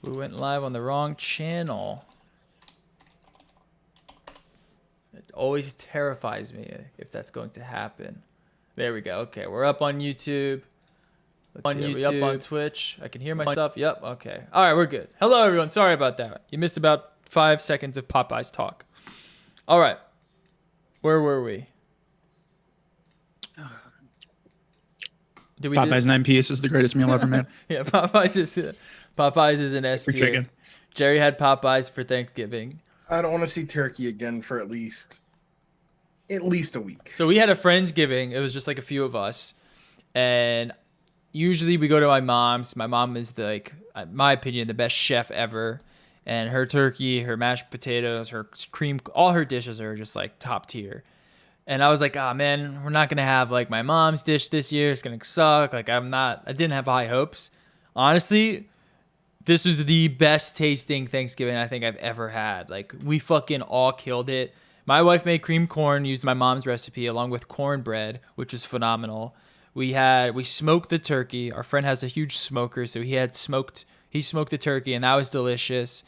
We went live on the wrong channel. It always terrifies me if that's going to happen. There we go. Okay, we're up on YouTube. Let's see, are we up on Twitch? I can hear myself. Yep, okay. All right, we're good. Hello, everyone. Sorry about that. You missed about 5 seconds of Popeye's talk. All right. Where were we? Popeye's 9-piece is the greatest meal ever made. Yeah, Popeye's is an S For tier. chicken. Jerry had Popeye's for Thanksgiving. I don't want to see turkey again for at least a week. So we had a Friendsgiving. It was just like a few of us. And usually we go to my mom's. My mom is in my opinion, the best chef ever. And her turkey, her mashed potatoes, her cream, all her dishes are just like top tier. And I was like, oh man, we're not going to have like my mom's dish this year. It's going to suck. Like I didn't have high hopes. Honestly, this was the best tasting Thanksgiving I think I've ever had. Like we fucking all killed it. My wife made cream corn, used my mom's recipe along with cornbread, which was phenomenal. We smoked the turkey. Our friend has a huge smoker, so he smoked the turkey, and that was delicious.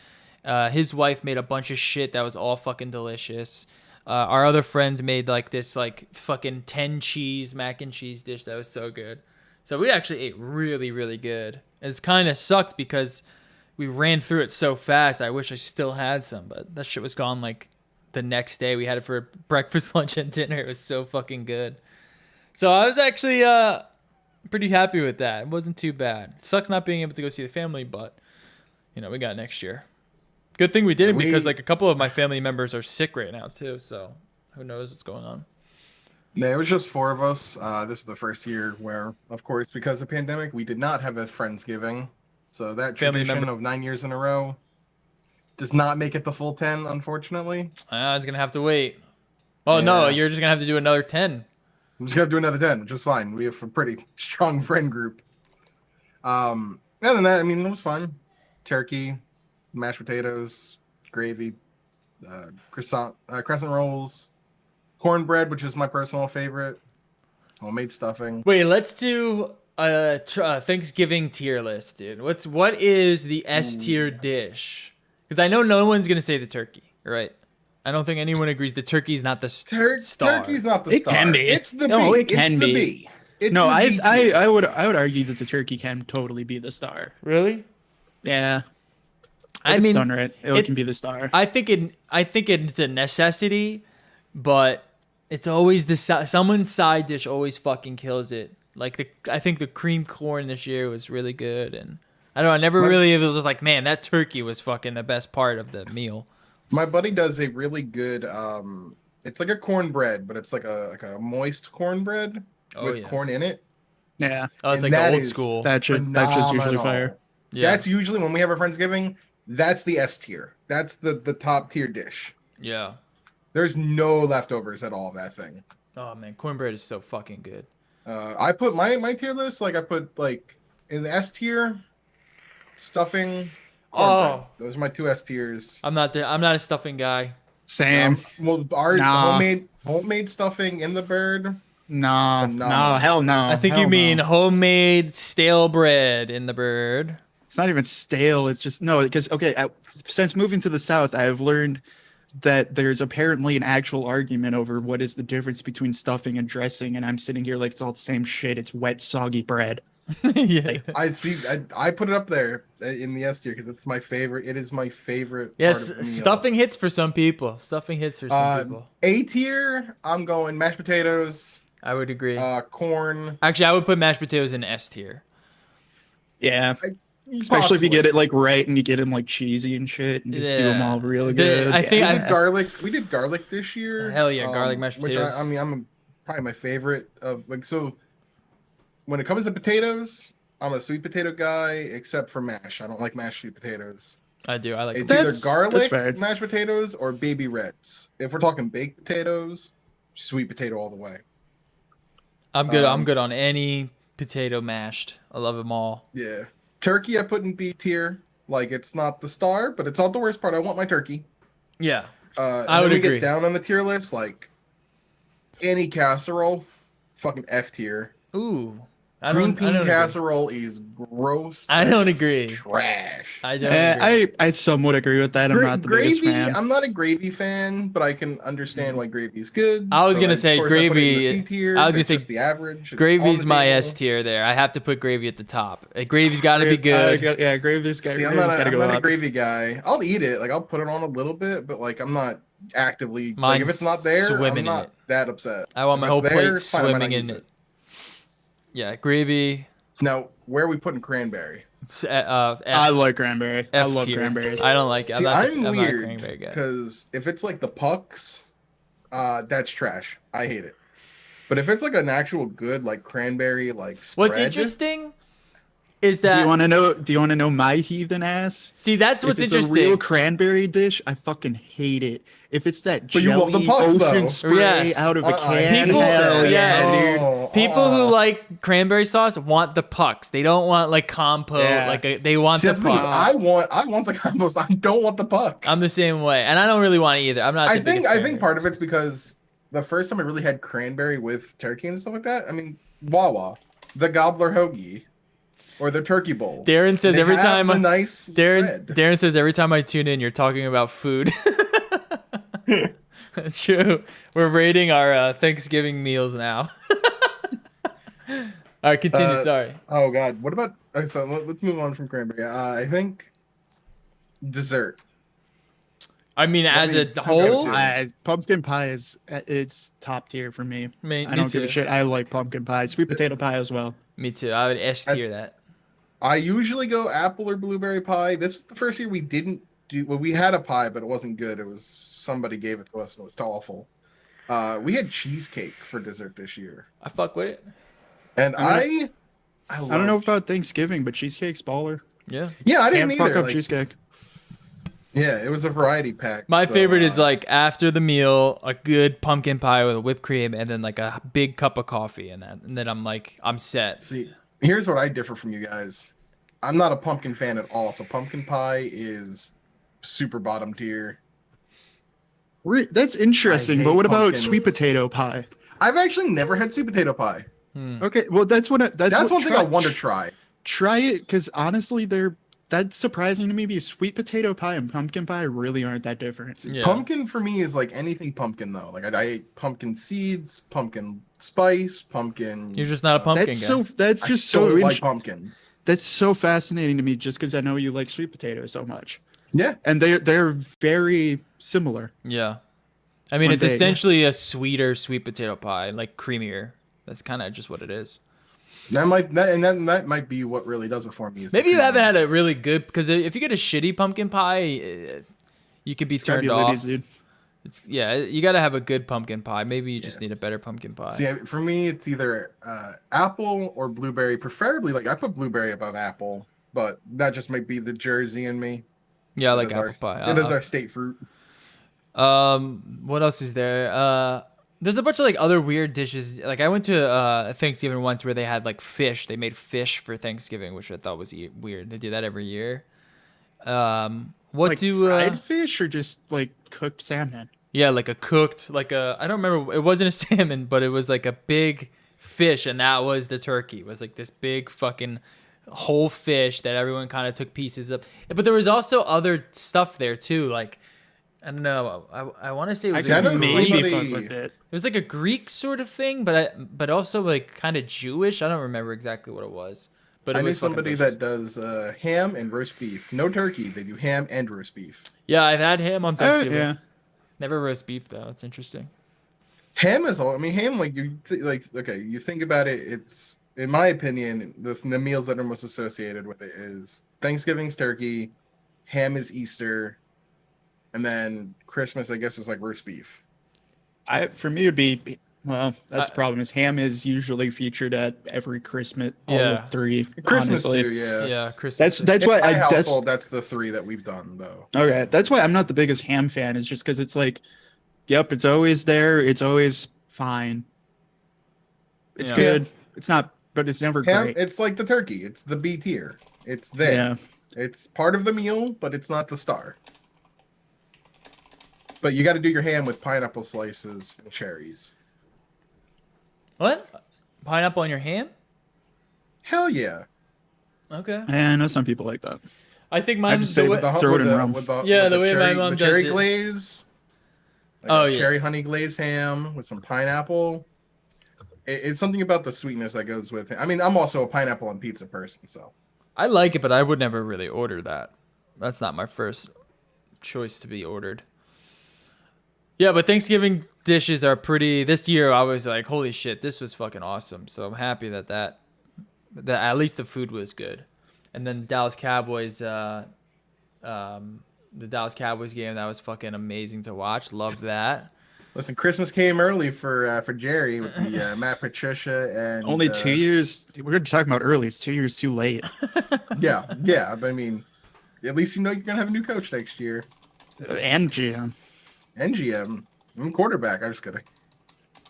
His wife made a bunch of shit that was all fucking delicious. Our other friends made like this like fucking 10 cheese mac and cheese dish that was so good. So we actually ate really, really good. It's kind of sucked because we ran through it so fast. I wish I still had some, but that shit was gone like the next day. We had it for breakfast, lunch, and dinner. It was so fucking good. So I was actually pretty happy with that. It wasn't too bad. It sucks not being able to go see the family, but we got it next year. Good thing we didn't because like a couple of my family members are sick right now too. So who knows what's going on. No, it was just 4 of us. This is the first year where, of course, because of the pandemic, we did not have a Friendsgiving. So that tradition of 9 years in a row does not make it the full 10, unfortunately. I was going to have to wait. Oh, yeah. No, you're just going to have to do another 10. I'm just going to do another 10, which is fine. We have a pretty strong friend group. Other than that, I mean, it was fun. Turkey, mashed potatoes, gravy, crescent rolls, cornbread, which is my personal favorite, homemade stuffing. Wait, let's do a Thanksgiving tier list, dude. What is the S tier dish? Because I know no one's gonna say the turkey, right? I don't think anyone agrees the turkey's not the star. Turkey's not the star. It can be. It's the no, B. it can it's be. The B. It's no, the I would argue that the turkey can totally be the star. Really? Yeah. I mean, it's done right. It can be the star. I think it's a necessity, but it's always someone's side dish always fucking kills it. Like I think the cream corn this year was really good, and I don't know. It was just like, man, that turkey was fucking the best part of the meal. My buddy does a really good. It's like a cornbread, but it's like a moist cornbread with corn in it. Yeah. Oh, it's like the old school. That's just usually fire. Yeah. That's usually when we have a Friendsgiving. That's the S tier. That's the top tier dish. Yeah. There's no leftovers at all of that thing. Oh man, cornbread is so fucking good. I put my tier list I put like in the S tier, stuffing. Cornbread. Oh, those are my 2 S tiers. I'm not a stuffing guy. Same. Well, our homemade stuffing in the bird. No, hell no. I think you mean homemade stale bread in the bird. It's not even stale. It's just because since moving to the South, I have learned that there's apparently an actual argument over what is the difference between stuffing and dressing, and I'm sitting here like it's all the same shit. It's wet, soggy bread. Yeah, I put it up there in the S tier because it's my favorite. It is my favorite. Yes, stuffing hits for some people. A tier, I'm going mashed potatoes. I would agree. Corn. Actually, I would put mashed potatoes in S tier. Yeah. Especially if you get it like right and you get them like cheesy and shit and just do them all really good. I think we did garlic this year. Hell yeah, garlic mashed potatoes. Which I'm probably my favorite of so. When it comes to potatoes, I'm a sweet potato guy, except for mash. I don't like mashed sweet potatoes. I do. I like. It's either garlic mashed potatoes or baby reds. If we're talking baked potatoes, sweet potato all the way. I'm good. I'm good on any potato mashed. I love them all. Yeah. Turkey I put in B tier. Like it's not the star, but it's not the worst part. I want my turkey. Yeah. I would agree. Get down on the tier list, like any casserole, fucking F tier. Ooh, Green I bean don't casserole is gross. I That don't is agree. Trash. I don't agree. I somewhat agree with that. I'm not the biggest Gravy, fan. I'm not a gravy fan, but I can understand why gravy is good. I was gonna of say course, I put it in the gravy. C tier. I was gonna It's say just the average. It's on gravy's the my table. S tier there. I have to put gravy at the top. Gravy's got to be good. Yeah, gravy's got See, to I'm go not a up. gravy guy. I'll eat it. Like I'll put it on a little bit, but like I'm not actively like if Mine's it's not there, swimming I'm in not it. that upset. I want If my it's whole there, plate it's fine, I might not swimming use in it. Yeah, gravy. Now, where are we putting cranberry? It's, I like cranberry. I F love tier. cranberries. I don't like it. See, I'm not a weird cranberry guy. because if it's like the pucks, that's trash. I hate it. But if it's like an actual good like cranberry like spread, What's interesting is Do that you want to know? Do you want to know my heathen ass? see that's what's if it's interesting. a real cranberry dish, I fucking hate it. If it's that But you love the jelly pucks, ocean though. spray Yes. out of a can, People- hell yes. yeah, dude. Oh, People who like cranberry sauce want the pucks. They don't want like compote. Yeah. They want See, the that's the thing is, pucks. I want the compost. I don't want the puck. I'm the same way, and I don't really want it either. I'm not. The biggest I think cranberry. part of it's because the first time I really had cranberry with turkey and stuff like that. I mean, Wawa, the gobbler hoagie, or the turkey bowl. Darren says They every have time the nice spread. Darren says every time I tune in, you're talking about food. True. We're rating our Thanksgiving meals now. All right, continue. Sorry. Oh God, what about? Okay, so let's move on from cranberry. I think dessert. I mean, as a me- whole, go Pumpkin pie is it's top tier for me. Me I don't give too. a shit. I like pumpkin pie, sweet potato pie as well. me too. I would S tier that. I usually go apple or blueberry pie. This is the first year we didn't do. Well, we had a pie, but it wasn't good. It was somebody gave it to us, and it was awful. We had cheesecake for dessert this year, I fuck with it. and I I don't know love- about Thanksgiving, but cheesecake's baller. Yeah. Yeah, I didn't Can't fuck either. up Like, cheesecake. yeah, it was a variety pack. My so, favorite is like after the meal, a good pumpkin pie with a whipped cream, and then like a big cup of coffee, and then I'm set. See, here's what I differ from you guys. I'm not a pumpkin fan at all, so pumpkin pie is super bottom tier. That's interesting, I but hate what about pumpkin. sweet potato pie? I've actually never had sweet potato pie. Okay, well that's what That's what one thing I want to try. Try it, because honestly, that's surprising to me because sweet potato pie and pumpkin pie really aren't that different. Yeah. Pumpkin for me is like anything pumpkin though. Like I ate pumpkin seeds, pumpkin spice, pumpkin. You're just not a pumpkin That's guy. so that's I just don't so like pumpkin. that's so fascinating to me just because I know you like sweet potatoes so much. Yeah, And they're very similar. Yeah. I mean, One it's day, yeah. essentially a sweeter sweet potato pie, like creamier. That's kind of just what it is. that might be what really does it for me. Is the Maybe you cream. haven't had a really good, because if you get a shitty pumpkin pie, you could be It's gotta turned be off. Libby's, dude. Yeah, you got to have a good pumpkin pie. Maybe you just need a better pumpkin pie. See, for me, it's either apple or blueberry. Preferably, like I put blueberry above apple, but that just might be the Jersey in me. Yeah, I It like is apple our, pie. It is our state fruit. What else is there? There's a bunch of like other weird dishes. Like I went to Thanksgiving once where they had like fish. They made fish for Thanksgiving, which I thought was weird. They do that every year. What Like do fried fish or just like cooked salmon? yeah, like a cooked, like a, I don't remember, it wasn't a salmon, but it was like a big fish, and that was the turkey. It was like this big fucking whole fish that everyone kind of took pieces of. But there was also other stuff there too, like, I don't know, I want to say it was I like know a maybe Greek, somebody- fuck with it. it was like a Greek sort of thing, but also like kind of Jewish. I don't remember exactly what it was. But it I knew was fucking somebody delicious. that does ham and roast beef. No turkey. They do ham and roast beef. Yeah, I've had ham on Thanksgiving. Yeah. Never roast beef though. That's interesting. Ham is all. I mean, ham. Like okay, you think about it. It's in my opinion, the meals that are most associated with it is Thanksgiving's turkey, ham is Easter, and then Christmas, I guess, is like roast beef. For me, it'd be that's the problem is ham is usually featured at every Christmas. All Yeah. the three. Christmas honestly. too, yeah. Yeah, Christmas. That's In why my that's household, that's the three that we've done though. okay. That's why I'm not the biggest ham fan. Is just because it's like, yep, it's always there. It's always fine. It's Yeah. good. It's not, but it's never Ham, great. it's like the turkey. It's the B tier. It's there. Yeah. It's part of the meal, but it's not the star. But you got to do your ham with pineapple slices and cherries. What? Pineapple on your ham? Hell yeah. Okay. And I know some people like that. I think I mine just the say way, throw it in rum. Yeah, the with way my cherry, mom the does cherry it. glaze, like Oh a cherry yeah. honey glazed ham with some pineapple. It's something about the sweetness that goes with it. I mean, I'm also a pineapple on pizza person, so I like it, but I would never really order that. That's not my first choice to be ordered. Yeah, but Thanksgiving dishes are pretty. This year, I was like, holy shit, this was fucking awesome. So I'm happy that at least the food was good. And then Dallas Cowboys, the Dallas Cowboys game, that was fucking amazing to watch. Loved that. listen, Christmas came early for Jerry with the Matt Patricia and Only 2 years. We're talking about early. It's 2 years too late. yeah. But I mean, at least you know you're gonna have a new coach next year And GM. and GM and quarterback. I'm just kidding.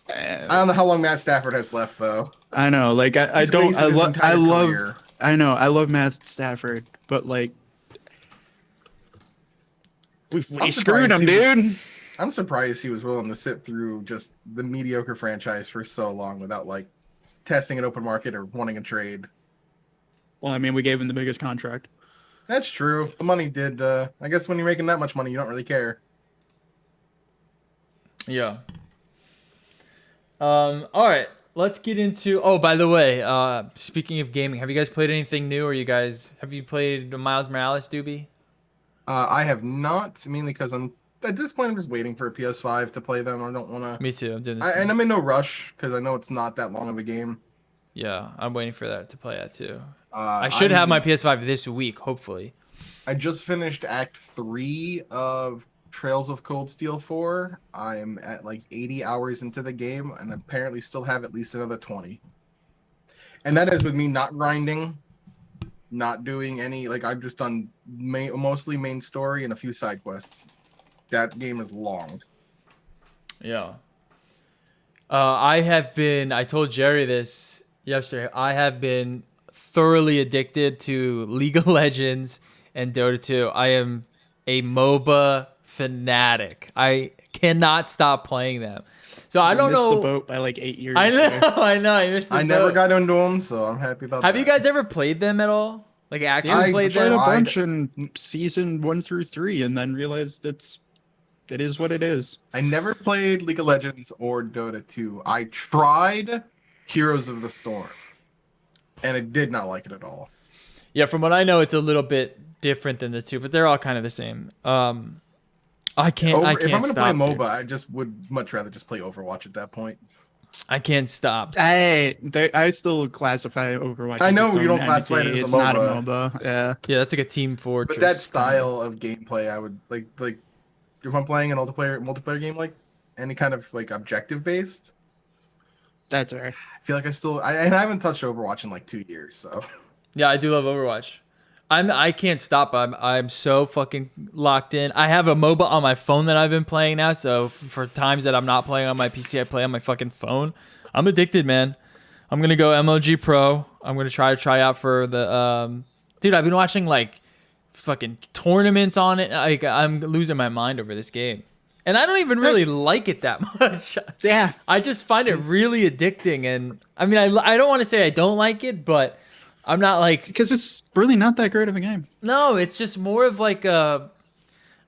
I Uh, don't know how long Matt Stafford has left though. I know. Like I He's don't. wasted his entire career. I know. I love Matt Stafford, but like we I'm screwed surprised him, he was- dude. I'm surprised he was willing to sit through just the mediocre franchise for so long without like testing an open market or wanting a trade. Well, I mean, we gave him the biggest contract. That's true. The money did. I guess when you're making that much money, you don't really care. Yeah. All right. Let's get into. Oh, by the way, speaking of gaming, have you guys played anything new? Or have you played Miles Morales, Doobie? I have not, mainly because I'm at this point I'm just waiting for a PS5 to play them. I don't want to. Me too. I'm doing this. And I'm in no rush because I know it's not that long of a game. Yeah, I'm waiting for that to play that too. Uh, I should have my PS5 this week, hopefully. I just finished Act 3 of Trails of Cold Steel 4. I'm at like 80 hours into the game and apparently still have at least another 20. And that is with me not grinding, not doing any, like I've just done mostly main story and a few side quests. That game is long. Yeah. I told Jerry this yesterday. I have been thoroughly addicted to League of Legends and Dota 2. I am a MOBA fanatic. I cannot stop playing them. So I don't missed know. the boat by like 8 years. I know. ago. I know. I missed the I never boat. got into them, so I'm happy about Have that. you guys ever played them at all? Like actually I played played them? a tried. bunch in season 1 through 3, and then realized it is what it is. I never played League of Legends or Dota 2. I tried Heroes of the Storm, and I did not like it at all. Yeah, from what I know, it's a little bit different than the two, but they're all kind of the same. I can't If I'm stop, gonna play dude. MOBA, I just would much rather just play Overwatch at that point. I can't stop. I still classify Overwatch. I as know its you own don't classify it entity. as a It's not a MOBA. MOBA. Yeah. Yeah, that's like a Team Fortress. But that style of gameplay, I would like if I'm playing an multiplayer game, like any kind of like objective based. That's all right. I feel like I haven't touched Overwatch in like 2 years, so Yeah, I do love Overwatch. I can't stop. I'm so fucking locked in. I have a MOBA on my phone that I've been playing now. So for times that I'm not playing on my PC, I play on my fucking phone. I'm addicted, man. I'm gonna go MLG Pro. I'm gonna try out for the dude. I've been watching like fucking tournaments on it. Like I'm losing my mind over this game, and I don't even really like it that much. Yeah. I just find it really addicting, and I mean, I don't want to say I don't like it, but I'm not like Because it's really not that great of a game. no. It's just more of like a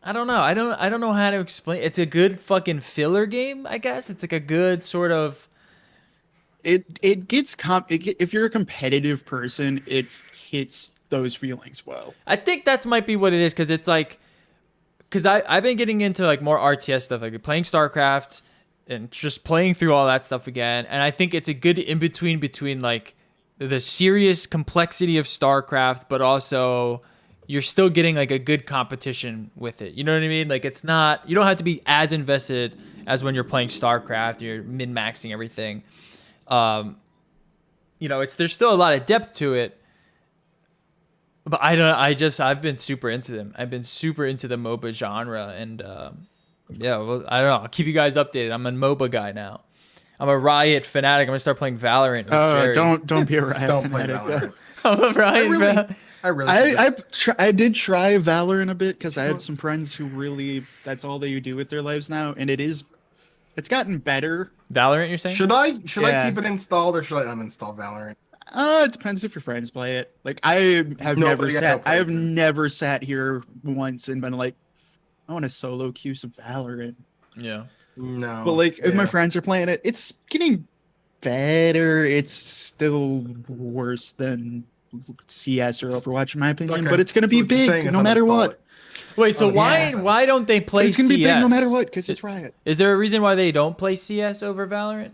I don't know. I don't know how to explain. It's a good fucking filler game, I guess. It's like a good sort of It gets if you're a competitive person, it hits those feelings well. I think that's might be what it is because it's like because I've been getting into like more RTS stuff, like playing StarCraft and just playing through all that stuff again. And I think it's a good in between like the serious complexity of StarCraft, but also you're still getting like a good competition with it. You know what I mean? Like it's not you don't have to be as invested as when you're playing StarCraft. You're min-maxing everything. You know, there's still a lot of depth to it. But I've been super into them. I've been super into the MOBA genre, and yeah, well, I don't know. I'll keep you guys updated. I'm a MOBA guy now. I'm a Riot fanatic. I'm gonna start playing Valorant. With Jerry. Don't be a Riot don't play fanatic. Valorant. I'm a Riot fan. I really I did try Valorant a bit because I had some friends who really that's all they do with their lives now, and it's gotten better. Valorant, you're saying? should I Yeah. keep it installed or should I uninstall Valorant? It depends if your friends play it. Like Nobody I know I have plays it. never sat here once and been like, I want to solo queue some Valorant. Yeah. But No. like if my Yeah. friends are playing it, it's getting better. It's still worse than CS or Overwatch in my opinion, Okay. but it's gonna So be what you're saying big is no matter uninstall what. it. Wait, so why Uninstall it. why don't they But play it's gonna be CS? big no matter what because it's Riot. Is there a reason why they don't play CS over Valorant?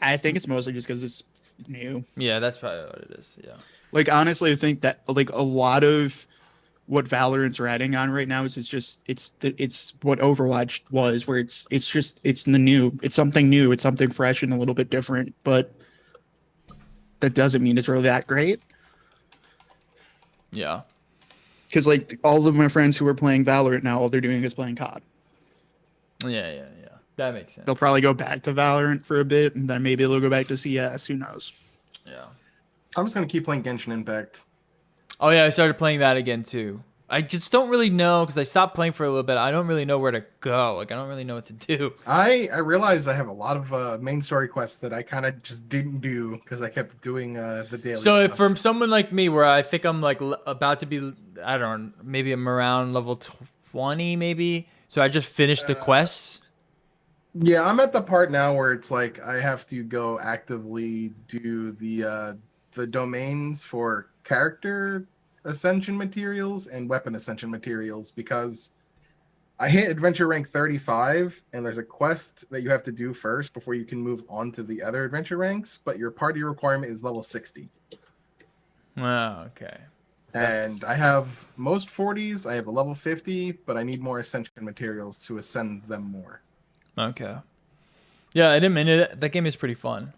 I think it's mostly just because it's new. Yeah, that's probably what it is. Yeah. Like honestly, I think that like a lot of what Valorant's riding on right now is it's what Overwatch was, where it's the new, it's something new, it's something fresh and a little bit different, but that doesn't mean it's really that great. Yeah. Because like all of my friends who are playing Valorant now, all they're doing is playing COD. Yeah. That makes sense. They'll probably go back to Valorant for a bit, and then maybe they'll go back to CS. Who knows? Yeah. I'm just gonna keep playing Genshin Impact. Oh yeah, I started playing that again too. I just don't really know because I stopped playing for a little bit. I don't really know where to go. Like I don't really know what to do. I realized I have a lot of main story quests that I kind of just didn't do because I kept doing the daily So if stuff. from someone like me, where I think I'm like about to be, I don't know, maybe I'm around level 20, maybe. So I just finished the quests. Yeah, I'm at the part now where it's like I have to go actively do the domains for character ascension materials and weapon ascension materials because I hit adventure rank 35 and there's a quest that you have to do first before you can move on to the other adventure ranks, but your party requirement is level 60. Oh, okay. And I have most 40s, I have a level 50, but I need more ascension materials to ascend them more. Okay. Yeah, in a minute. That game is pretty fun.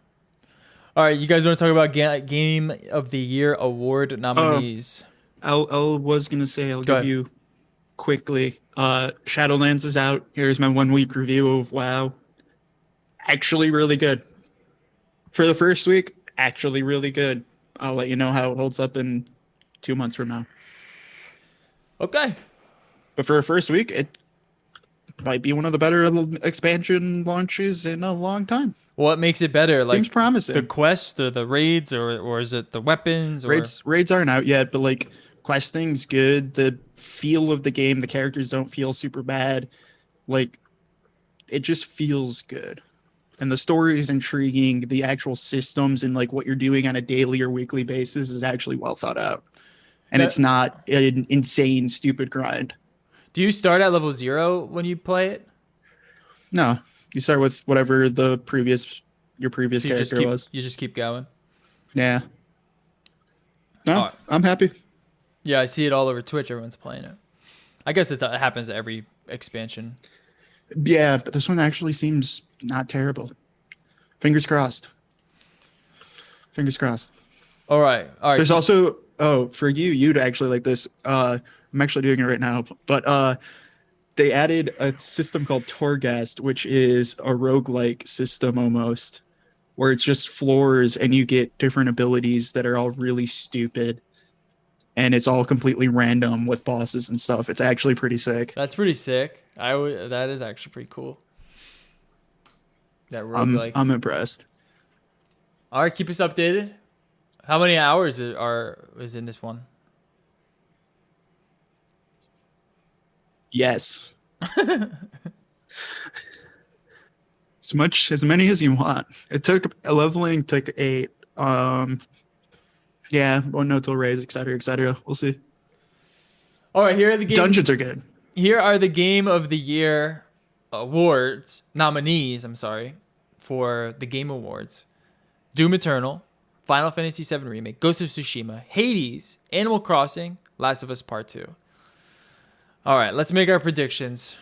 All right, you guys want to talk about Game of the Year award nominees? I was gonna say I'll Go give ahead. you quickly. Shadowlands is out. Here's my 1 week review of WoW. Actually, really good. For the first week, actually really good. I'll let you know how it holds up in 2 months from now. Okay. But for a first week, it might be one of the better expansion launches in a long time. What makes it better? Seems Like promising. the quest or the raids or is it the weapons or Raids aren't out yet, but like questing's good. The feel of the game, the characters don't feel super bad. Like it just feels good. And the story is intriguing. The actual systems and like what you're doing on a daily or weekly basis is actually well thought out. And Yeah. it's not an insane, stupid grind. do you start at level 0 when you play it? No, you start with whatever your previous So character was. you just keep going. Yeah. No, Alright. I'm happy. Yeah, I see it all over Twitch. Everyone's playing it. I guess it happens to every expansion. Yeah, but this one actually seems not terrible. Fingers crossed. Fingers crossed. All right. There's also for you'd actually like this. I'm actually doing it right now, but they added a system called Torghast, which is a roguelike system almost, where it's just floors and you get different abilities that are all really stupid. And it's all completely random with bosses and stuff. It's actually pretty sick. That's pretty sick. That is actually pretty cool. That I'm roguelike. impressed. All right, keep us updated. How many hours is in this one? Yes. As many as you want. It took leveling took 8. Yeah, one note till raise, etc., etc. We'll see. All right, here are the Dungeons are good. Here are the Game of the Year awards nominees. I'm sorry, for the Game Awards: Doom Eternal, Final Fantasy VII Remake, Ghost of Tsushima, Hades, Animal Crossing, Last of Us Part 2. All right, let's make our predictions.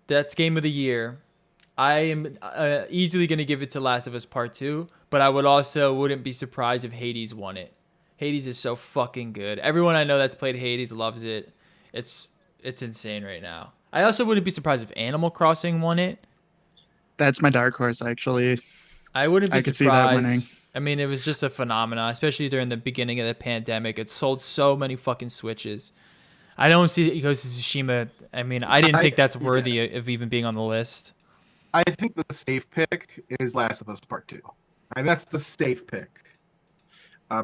That's Game of the Year. I am easily going to give it to Last of Us Part 2, but I wouldn't be surprised if Hades won it. Hades is so fucking good. Everyone I know that's played Hades loves it. It's insane right now. I also wouldn't be surprised if Animal Crossing won it. That's my dark horse, actually. I wouldn't be I surprised. could see that winning. I mean, it was just a phenomenon, especially during the beginning of the pandemic. It sold so many fucking Switches. I don't see Ghost of Tsushima. I mean, I didn't think that's worthy of even being on the list. I think the safe pick is Last of Us Part 2. And that's the safe pick.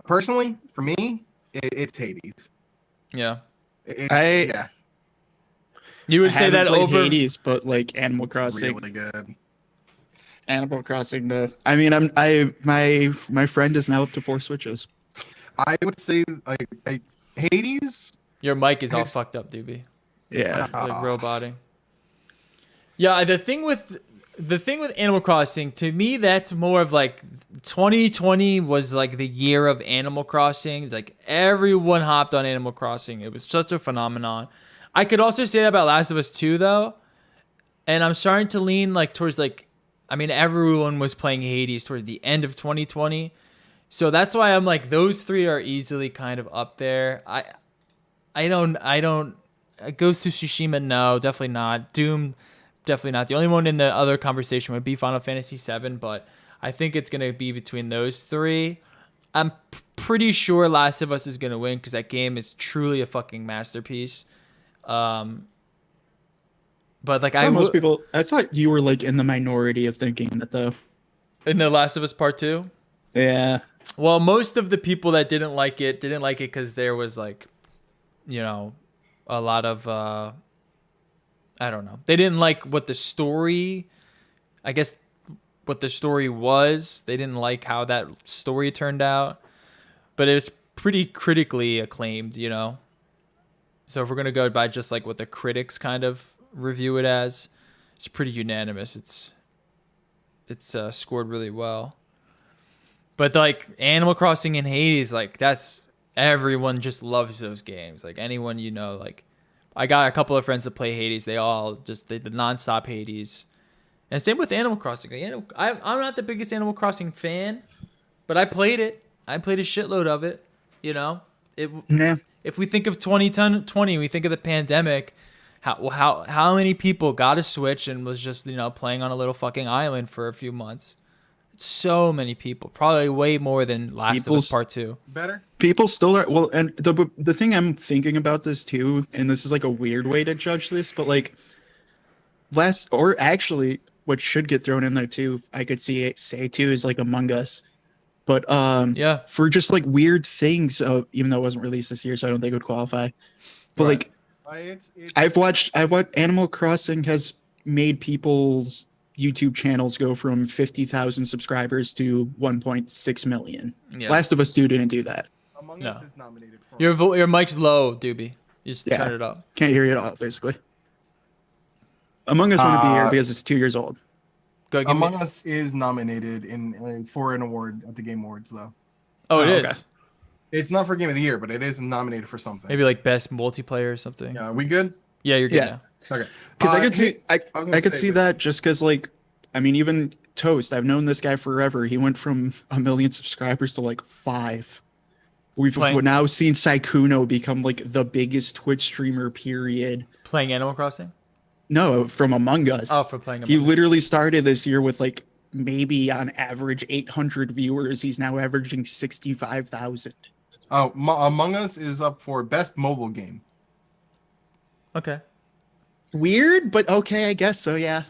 Personally, for me, it's Hades. Yeah. Yeah, You I would say haven't that played over. Hades, but like Animal it's Crossing. really good. Animal Crossing, though. I mean, my friend is now up to 4 Switches. I would say like Hades. Your mic is all His, fucked up, Doobie. Yeah. Like roboting. Yeah, the thing with Animal Crossing, to me, that's more of like 2020 was like the year of Animal Crossing. It's like everyone hopped on Animal Crossing. It was such a phenomenon. I could also say that about Last of Us 2 though, and I'm starting to lean like towards like, I mean, everyone was playing Hades towards the end of 2020. So that's why I'm like those three are easily kind of up there. I don't Ghost of Tsushima, no, definitely not. Doom, definitely not. The only one in the other conversation would be Final Fantasy VII, but I think it's gonna be between those three. I'm pretty sure Last of Us is gonna win because that game is truly a fucking masterpiece. Um, but like So most people, I thought you were like in the minority of thinking that, though. in the Last of Us Part Two. Yeah. Well, most of the people that didn't like it because there was like, you know, a lot of I don't know. They didn't like what the story, I guess, what the story was. They didn't like how that story turned out, but it was pretty critically acclaimed, you know. So if we're gonna go by just like what the critics kind of review it as, it's pretty unanimous. It's scored really well. But like Animal Crossing and Hades, like that's everyone just loves those games. Like anyone you know, like I got a couple of friends that play Hades. They all just they the nonstop Hades. And same with Animal Crossing. I'm not the biggest Animal Crossing fan, but I played it. I played a shitload of it. You know, it. Yeah. If we think of 2020, we think of the pandemic. How many people got a Switch and was just playing on a little fucking island for a few months? So many people, probably way more than Last of Us Part 2. Better. People still are, well, and the thing I'm thinking about this too, and this is like a weird way to judge this, but like or actually what should get thrown in there too, I could say too, is like Among Us. But Yeah. for just like weird things, even though it wasn't released this year, so I don't think it would qualify. But Right. like I've watched Animal Crossing has made people's YouTube channels go from 50,000 subscribers to 1.6 million. Yeah. Last of Us 2 didn't do that. Among No. Us is nominated for. Your mic's low, Doobie. You just Yeah. turn it up. Can't hear you at all, basically. Among Us wouldn't be here because it's 2 years old. Go give Among me. Us is nominated for an award at the Game Awards, though. Oh, it Oh, is. okay. It's not for Game of the Year, but it is nominated for something. Maybe like best multiplayer or something. Yeah, we good? Yeah, you're good Yeah. now. Okay. Because I could hey, see, was gonna I could say see this. that just because, like, I mean, even Toast, I've known this guy forever. He went from 1 million subscribers to like 5. We've Playing- now seen Saikuno become like the biggest Twitch streamer, period. Playing Animal Crossing? No, from Among Us. Oh, for playing He Among Us. literally started this year with like maybe on average 800 viewers. He's now averaging 65,000. Oh, Among Us is up for best mobile game. Okay. Weird, but okay, I guess so, yeah.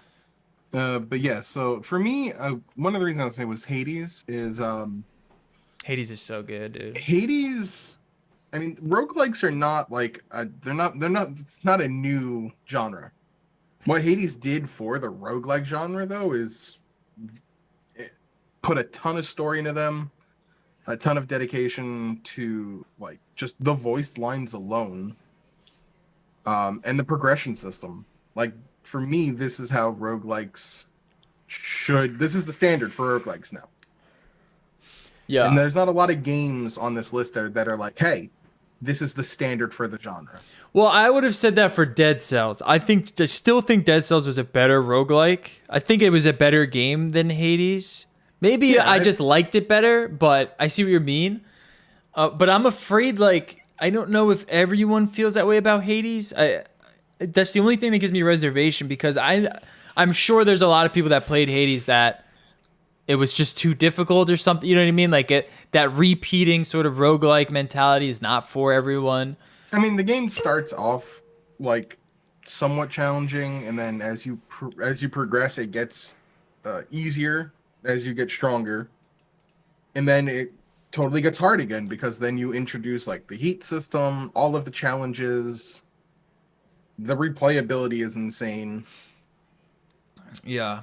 But yeah, so for me, one of the reasons I would say was Hades is Hades is so good, dude. Hades. I mean, roguelikes are not like they're not it's not a new genre. What Hades did for the roguelike genre though is it put a ton of story into them, a ton of dedication to like just the voiced lines alone, and the progression system. Like for me, this is how roguelikes should. This is the standard for roguelikes now. Yeah. And there's not a lot of games on this list that are like, hey, this is the standard for the genre. Well, I would have said that for Dead Cells. I still think Dead Cells was a better roguelike. I think it was a better game than Hades. Maybe Yeah, I just liked it better, but I see what you mean. But I'm afraid, like, I don't know if everyone feels that way about Hades. That's the only thing that gives me reservation because I'm sure there's a lot of people that played Hades that it was just too difficult or something. You know what I mean? Like that repeating sort of roguelike mentality is not for everyone. I mean, the game starts off like somewhat challenging, and then as you progress, it gets easier as you get stronger. and then it totally gets hard again because then you introduce like the heat system, all of the challenges. The replayability is insane. Yeah.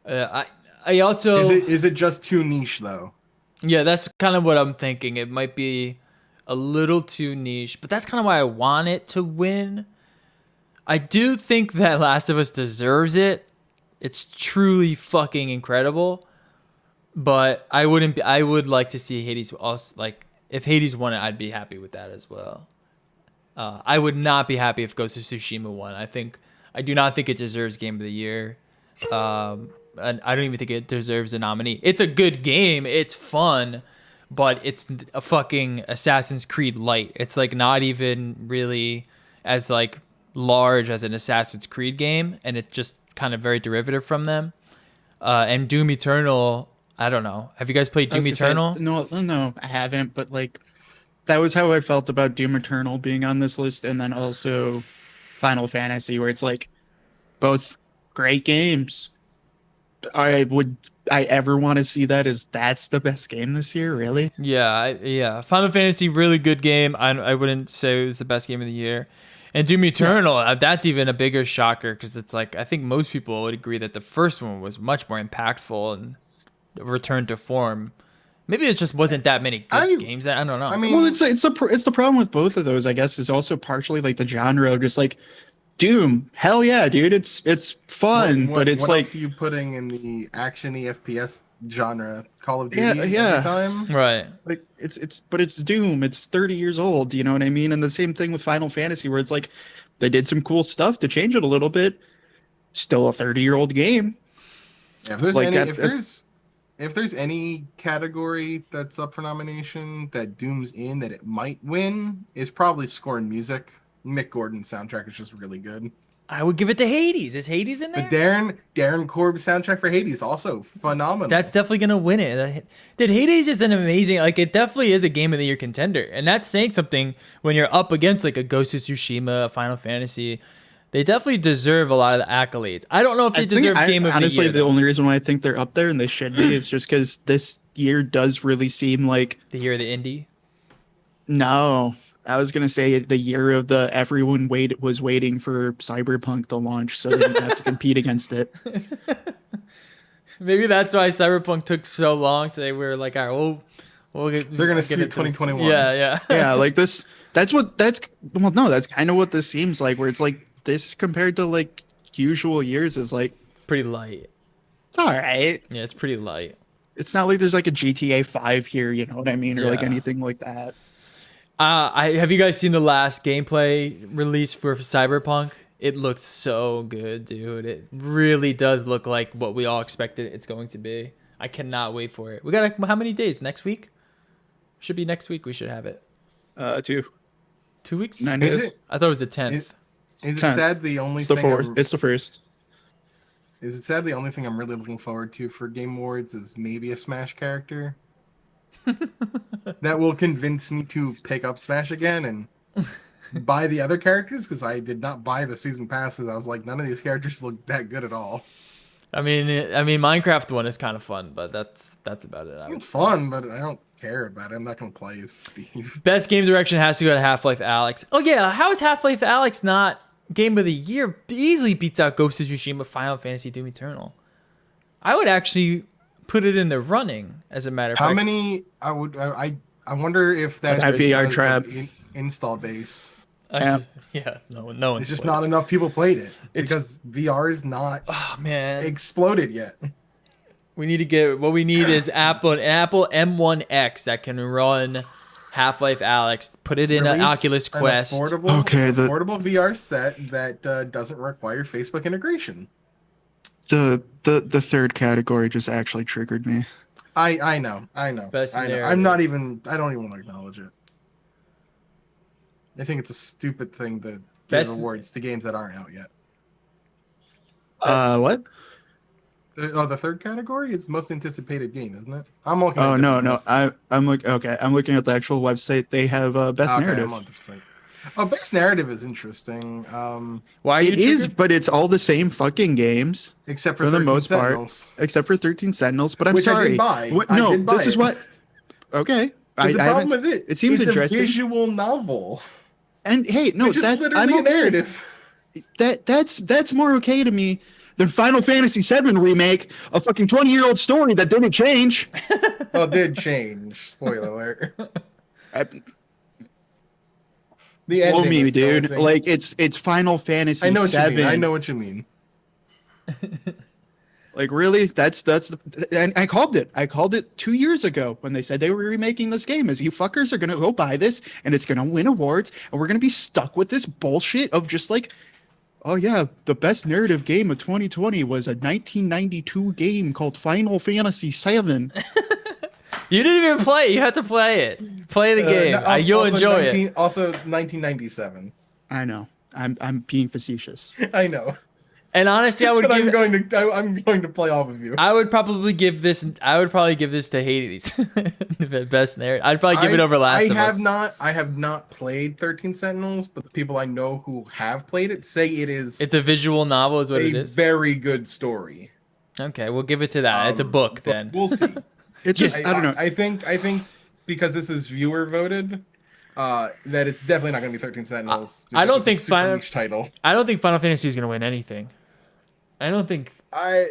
I also Is it just too niche though? yeah, that's kind of what I'm thinking. It might be a little too niche, but that's kind of why I want it to win. I do think that Last of Us deserves it. It's truly fucking incredible. But I wouldn't be, I would like to see Hades also, like, if Hades won it, I'd be happy with that as well. I would not be happy if Ghost of Tsushima won. I do not think it deserves Game of the Year. And I don't even think it deserves a nominee. It's a good game. It's fun, but it's a fucking Assassin's Creed light. It's like not even really as like large as an Assassin's Creed game, and it's just kind of very derivative from them. And Doom Eternal, I don't know. Have you guys played I was Doom gonna say, Eternal? no, I haven't. But like, that was how I felt about Doom Eternal being on this list, and then also Final Fantasy, where it's like both great games. Would I ever want to see that as that's the best game this year? Really? Yeah. Final Fantasy, really good game. I wouldn't say it was the best game of the year. And Doom Eternal, that's even a bigger shocker because it's like I think most people would agree that the first one was much more impactful and returned to form. Maybe it just wasn't that many good games. I don't know. I mean, Well, it's the problem with both of those. I guess is also partially like the genre, just like Doom. Hell yeah, dude! It's fun, but it's what like else are you putting in the action-y FPS genre? Call of Duty Yeah. every time? right. like but it's Doom. It's 30 years old. You know what I mean? And the same thing with Final Fantasy, where it's like they did some cool stuff to change it a little bit. Still a 30-year-old game. Yeah, if there's Like, any, at- if there's any category that's up for nomination that Doom's in that it might win, is probably score and music. Mick Gordon's soundtrack is just really good. I would give it to Hades. Is Hades in The there? Darren Korb's soundtrack for Hades also phenomenal. That's definitely gonna win it. Dude, Hades is an amazing, like it definitely is a Game of the Year contender, and that's saying something when you're up against like a Ghost of Tsushima, a Final Fantasy. They definitely deserve a lot of the accolades. I don't know if they deserve Game of honestly, the Year. the only reason why I think they're up there and they should be is just because this year does really seem like The year of the indie. no. I was gonna say the year of the everyone was waiting for Cyberpunk to launch, so they didn't have to compete against it. Maybe that's why Cyberpunk took so long. So they were like, all right, They're gonna get sweep into this. 2021. Yeah. Yeah, like this. That's well, no, that's kind of what this seems like. Where it's like this compared to like usual years is like Pretty light. it's all right. Yeah, it's pretty light. It's not like there's like a GTA 5 here, you know what I mean, or like Yeah. anything like that. Have you guys seen the last gameplay release for Cyberpunk? It looks so good, dude. It really does look like what we all expected it's going to be. I cannot wait for it. We got how many days? Next week? Should be next week. We should have it. 2 2 weeks? 9 Is days. it? I thought it was the 10th. Is it 10th. sad the only It's the thing fourth. It's the first. is it sad the only thing I'm really looking forward to for Game Awards is maybe a Smash character? That will convince me to pick up Smash again and buy the other characters because I did not buy the season passes. I was like, none of these characters look that good at all. I mean, Minecraft one is kind of fun, but that's about it. I would It's say. fun, but I don't care about it. I'm not gonna play as Steve. Best game direction has to go to Half-Life Alyx. Oh yeah, how is Half-Life Alyx not Game of the Year? Easily beats out Ghost of Tsushima, Final Fantasy, Doom Eternal. I would actually put it in the running, as a matter of How fact. many? I wonder if that's That VR because trap. of install base. Yeah, no one. It's just not enough people played it It's- because VR is not Oh man, exploded yet. we need to get. What we need is an Apple M1X that can run Half-Life Alyx. Put it in an Release Oculus an Quest. affordable, Okay, affordable VR set that doesn't require Facebook integration. The third category just actually triggered me. I know. Best I know. narrative. I'm not even. I don't even want to acknowledge it. I think it's a stupid thing to give Best- awards to games that aren't out yet. What? The third category is most anticipated game, isn't it? I'm looking. At Oh no, different no. lists. I'm looking at the actual website. They have best Okay, narrative. I'm on the site. Oh, best narrative is interesting. Why are you It is, triggered? but it's all the same fucking games Except for for the 13 most part, Sentinels, except for 13 Sentinels. But I'm which I did sorry. buy. What, I no, did buy this is it. what. Okay, But the I problem haven't. with it, It seems it's a interesting. visual novel, And hey, no, which is that's I'm literally a okay. narrative. That's more okay to me than Final Fantasy VII remake, a fucking 20-year-old story that didn't change. Well, it did change. Spoiler alert. I, The blow ending me, is the only dude. thing. Like it's Final I Fantasy know what you mean. I VII. know what you mean. Like really, that's the and I called it. I called it 2 years ago when they said they were remaking this game. As you fuckers are gonna go buy this and it's gonna win awards, and we're gonna be stuck with this bullshit of just like, oh yeah, the best narrative game of 2020 was a 1992 game called Final Fantasy VII. You didn't even play it. You had to play it. Play the game. You'll Also enjoy it. Also 1997. I know. I'm being facetious. I know. And honestly, I would But give. I'm going to play off of you. I would probably give this. I would probably give this to Hades. The best narrative. I'd probably give it over Last of Us. I have not played 13 Sentinels, but the people I know who have played it say it is It's a visual novel, is what it a is. very good story. Okay, we'll give it to that. It's a book But then. we'll see. It's just I don't know. I think because this is viewer voted, that it's definitely not going to be 13 Sentinels. I don't because it's think a super Final- niche title. I don't think Final Fantasy is gonna win anything. I don't think it's. I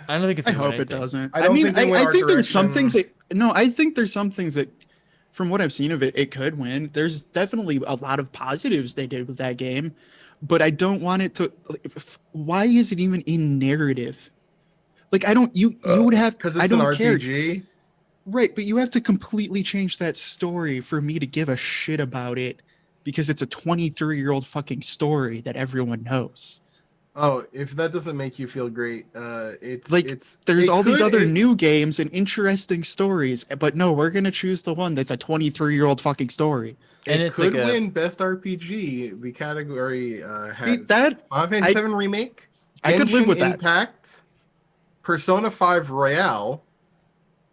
Gonna win hope it anything. doesn't. I don't mean, think they win I art think there's some direction. things that no, I think there's some things that, from what I've seen of it, it could win. There's definitely a lot of positives they did with that game, but I don't want it to. Why is it even in narrative? Like I don't. You would have. Because I it's an don't care. RPG. Right, but you have to completely change that story for me to give a shit about it because it's a 23-year-old fucking story that everyone knows. Oh, if that doesn't make you feel great, Like it's there's it all these could- other it- new games and interesting stories, but no, we're gonna choose the one that's a 23-year-old fucking story. And It it's could like a- win best RPG. The category has that- Final Fantasy VII Remake, I could live Genshin with that. Impact, Persona 5 Royale,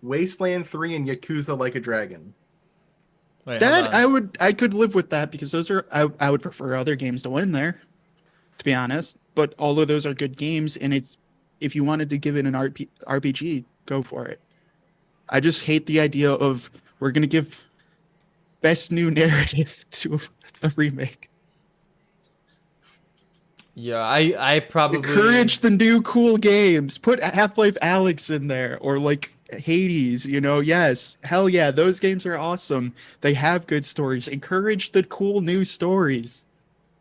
Wasteland 3, and Yakuza Like a Dragon. Wait, That hold on. I could live with that because those are I would prefer other games to win there, to be honest. But all of those are good games, and it's if you wanted to give it an RPG, go for it. I just hate the idea of we're gonna give best new narrative to a remake. Yeah, I probably Encourage the new cool games. Put Half-Life Alyx in there or like Hades, you know. Yes. Hell yeah, those games are awesome. They have good stories. Encourage the cool new stories.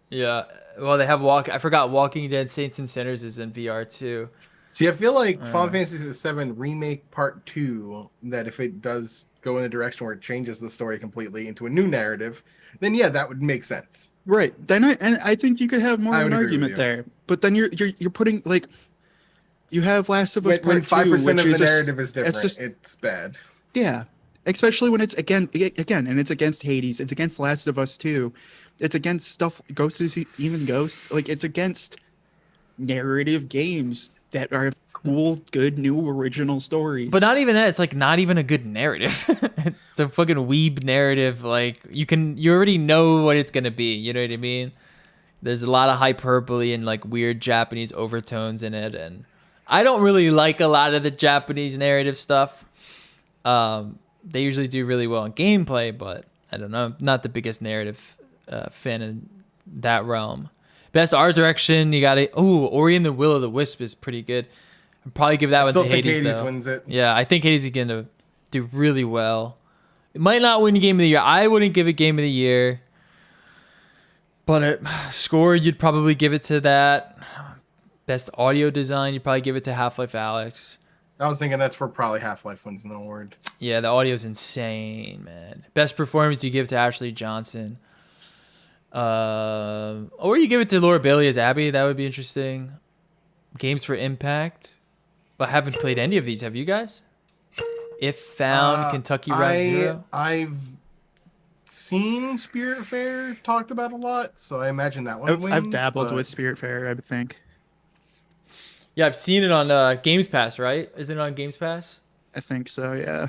Yeah. Well, they have I forgot Walking Dead Saints and Sinners is in VR too. See, I feel like Final Fantasy VII Remake Part 2, that if it does go in a direction where it changes the story completely into a new narrative, then yeah, that would make sense. Right. Then I think you could have more I of an would agree with argument you. there. But then you're putting like you have Last of Us When Part 2, 5% which of is the a s- narrative is different, It's just it's bad. yeah. Especially when it's again and it's against Hades, it's against Last of Us 2. It's against stuff Ghosts, even Ghosts. Like it's against narrative games that are cool, good, new, original stories. But not even that. It's like not even a good narrative. It's a fucking weeb narrative. Like you already know what it's gonna be. You know what I mean? There's a lot of hyperbole and like weird Japanese overtones in it, and I don't really like a lot of the Japanese narrative stuff. They usually do really well in gameplay, but I don't know. I'm not the biggest narrative fan in that realm. Best art direction, you got it. Oh, Ori and the Will of the Wisp is pretty good. I'd probably give that I one still to think Hades, Hades though. wins it. Yeah, I think Hades is gonna do really well. It might not win Game of the Year. I wouldn't give it Game of the Year, but score you'd probably give it to that. Best audio design, you'd probably give it to Half-Life Alyx. I was thinking that's where probably Half-Life wins an award. Yeah, the audio's insane, man. Best performance you give to Ashley Johnson. Or you give it to Laura Bailey as Abby. That would be interesting. Games for Impact. I haven't played any of these. Have you guys? If Found, Kentucky Route Zero. I've seen Spiritfarer talked about a lot, so I imagine that one wins. I've dabbled but with Spiritfarer, I would think. Yeah, I've seen it on Games Pass, right? Isn't it on Games Pass? I think so, yeah.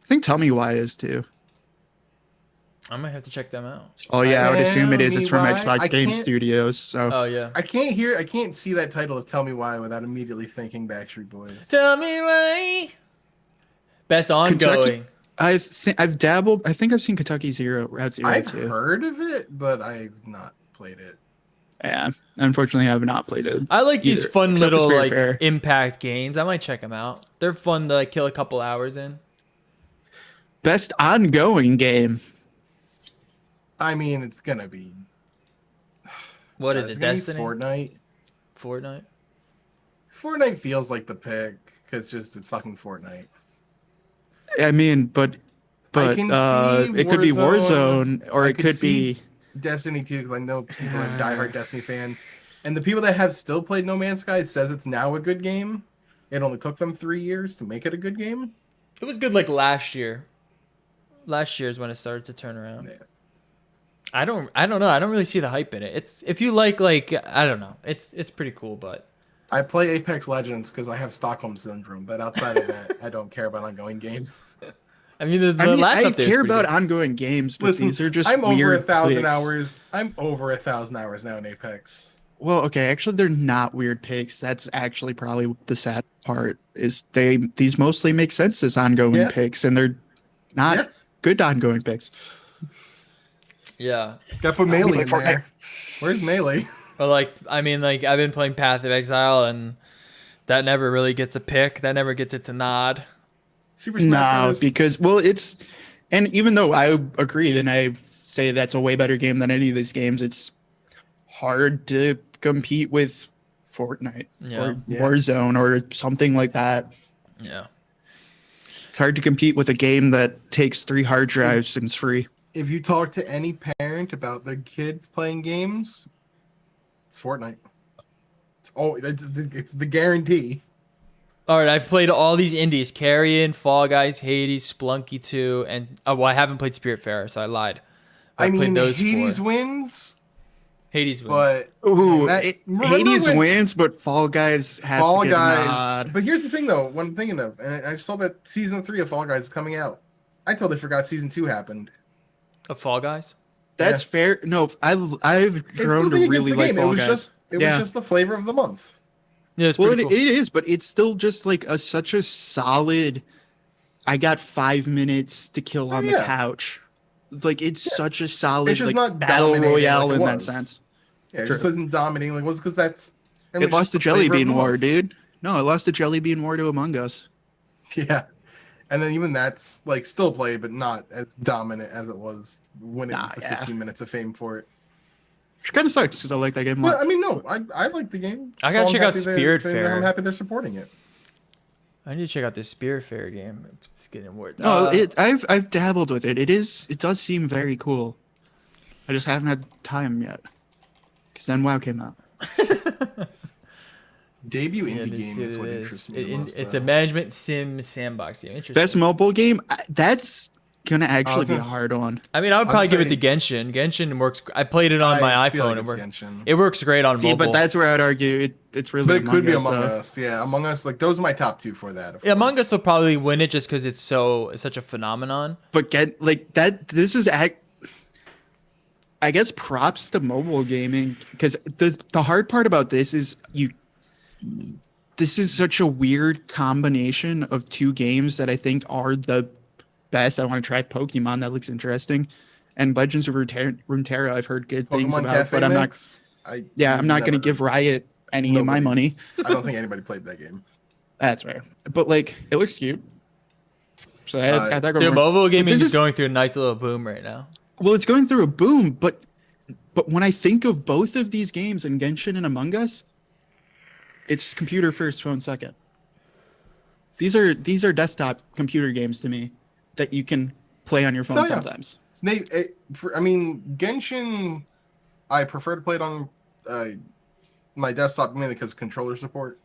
I think Tell Me Why is too. I might have to check them out. Oh yeah, I would assume it is. Tell It's me from why. Xbox I Game can't- Studios. So Oh yeah. I can't see that title of Tell Me Why without immediately thinking Backstreet Boys. Tell me why. Best ongoing. I've dabbled. I think I've seen Kentucky Route Zero I've too. heard of it, but I've not played it. Yeah, unfortunately, I have not played it. I like these either, fun except for little Spirit like Fair. impact games. I might check them out. They're fun to like kill a couple hours in. Best ongoing game. I mean, it's gonna be. What is it's it? gonna be Destiny? Fortnite. Fortnite? Fortnite feels like the pick because it's fucking Fortnite. I mean, but I can see it could be Warzone. Warzone, or I it could could see be. Destiny 2 because I know people are diehard Destiny fans, and the people that have still played No Man's Sky says it's now a good game. It only took them 3 years to make it a good game. It was good like last year. Last year is when it started to turn around. Yeah. I don't know. I don't really see the hype in it. It's if you like I don't know. It's pretty cool, but I play Apex Legends because I have Stockholm Syndrome, but outside of that, I don't care about ongoing games. I mean the last I update was care pretty about good. ongoing games, but Listen, these are just I'm over weird 1,000 clicks. hours. I'm over 1,000 hours now in Apex. Well, okay, actually, they're not weird picks. That's actually probably the sad part. Is these mostly make sense as ongoing Yeah. picks, and they're not Yeah. good ongoing picks. Yeah. Got to put Melee like in Fortnite. there. Where's Melee? But like I mean like I've been playing Path of Exile and that never really gets a pick. That never gets its a nod. Super Smash No, Brothers? because it's, and even though I agreed and I say that's a way better game than any of these games, it's hard to compete with Fortnite or Yeah. Warzone or something like that. Yeah. It's hard to compete with a game that takes 3 hard drives and is free. If you talk to any parent about their kids playing games, it's Fortnite. It's the guarantee. All right, I've played all these indies: Carrion, Fall Guys, Hades, Splunky 2, and I haven't played Spiritfarer, so I lied. I I've mean, played those Hades 4. wins, Hades wins. but Ooh, remember Hades when wins, but Fall Guys has Fall to get a Guys. nod. But here's the thing, though. What I'm thinking of, and I saw that season 3 of Fall Guys is coming out. I totally forgot season 2 happened. Of Fall Guys. That's fair. No, I've It's grown nothing to against really the like game. Fall It was Guys. it was just the flavor of the month. Yeah, it's Well, pretty cool. it is, but it's still just like such a solid. I got 5 minutes to kill on the yeah. couch. Like it's such a solid It's just like not battle dominating royale like it in that was. sense. Yeah, it True. just isn't dominating. Like, because that's It lost the Jelly flavor of Bean the War, month. dude. No, it lost the Jelly Bean War to Among Us. Yeah, and then even that's like still played, but not as dominant as it was when it was the 15 minutes of fame for it. Which kind of sucks because I like that game a But lot. I mean, no, I like the game. I gotta I'm check out happy they're- Spiritfarer. I'm happy they're supporting it. I need to check out this Spiritfarer game. It's getting worth. No, I've dabbled with it. It does seem very cool. I just haven't had time yet. Because then WoW came out. Debut Yeah, indie let's game see is what what it interests is. me the most. It's though. a management sim sandbox game. Interesting. Best mobile game? That's gonna actually was be a gonna- hard one. I mean, I would probably give it to saying- Genshin. Genshin works. I played it on my I feel iPhone. like It it's works. Genshin. It works great on See, mobile. but that's where I'd argue it's really But it could be Us, Among though. Us. Yeah, Among Us. Like those are my top 2 for that. Of Yeah, Among course. Us will probably win it just because it's such a phenomenon. But get like that. This is I guess props to mobile gaming because the hard part about this is this is such a weird combination of 2 games that I think are the best. I want to try Pokemon. That looks interesting, and Legends of Runeterra. I've heard good things Pokemon about, Cafe but I'm not. Mix, I'm not going to never- give Riot any of my money. I don't think anybody played that game. That's fair, but like it looks cute. So it's got that going. Dude, for it. mobile gaming this is is- going through a nice little boom right now. Well, it's going through a boom, but when I think of both of these games in Genshin and Among Us, it's computer first, phone second. These are desktop computer games to me that you can play on your phone Oh, yeah. sometimes. I mean, Genshin, I prefer to play it on my desktop mainly because of controller support.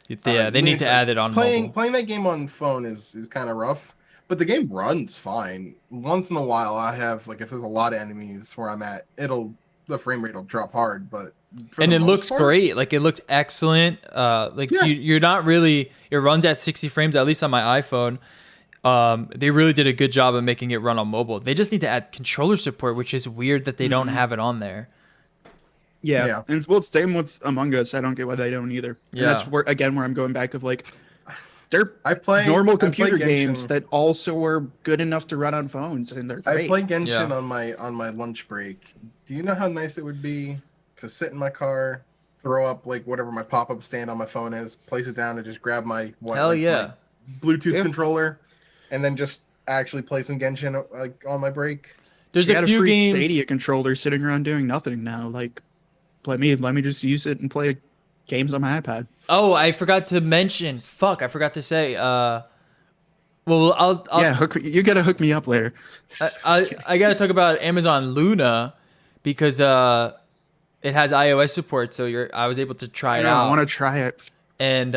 Yeah, they need to add it on playing mobile. Playing that game on phone is kind of rough, but the game runs fine. Once in a while, I have like if there's a lot of enemies where I'm at, the frame rate will drop hard, but for And the it most looks part- great. Like it looks excellent. Like Yeah. you're not really. It runs at 60 frames at least on my iPhone. They really did a good job of making it run on mobile. They just need to add controller support, which is weird that they don't have it on there. Yeah. Yeah. And well, same with Among Us. I don't get why they don't either. And that's Yeah. where I'm going back of like, they're I play normal I play computer Genshin. games that also are good enough to run on phones, and they're I great. play Genshin Yeah. on my lunch break. Do you know how nice it would be to sit in my car, throw up like whatever my pop-up stand on my phone is, place it down, and just grab my Hell yeah. my Bluetooth Yeah. controller, and then just actually play some Genshin like on my break. There's You a got few a free games. Stadia controller sitting around doing nothing now. Like, let me just use it and play games on my iPad. Oh, I forgot to mention. Fuck, I forgot to say. Well, I'll Yeah, you gotta hook me up later. I gotta talk about Amazon Luna because it has iOS support, so I was able to try it I out. want to try it. And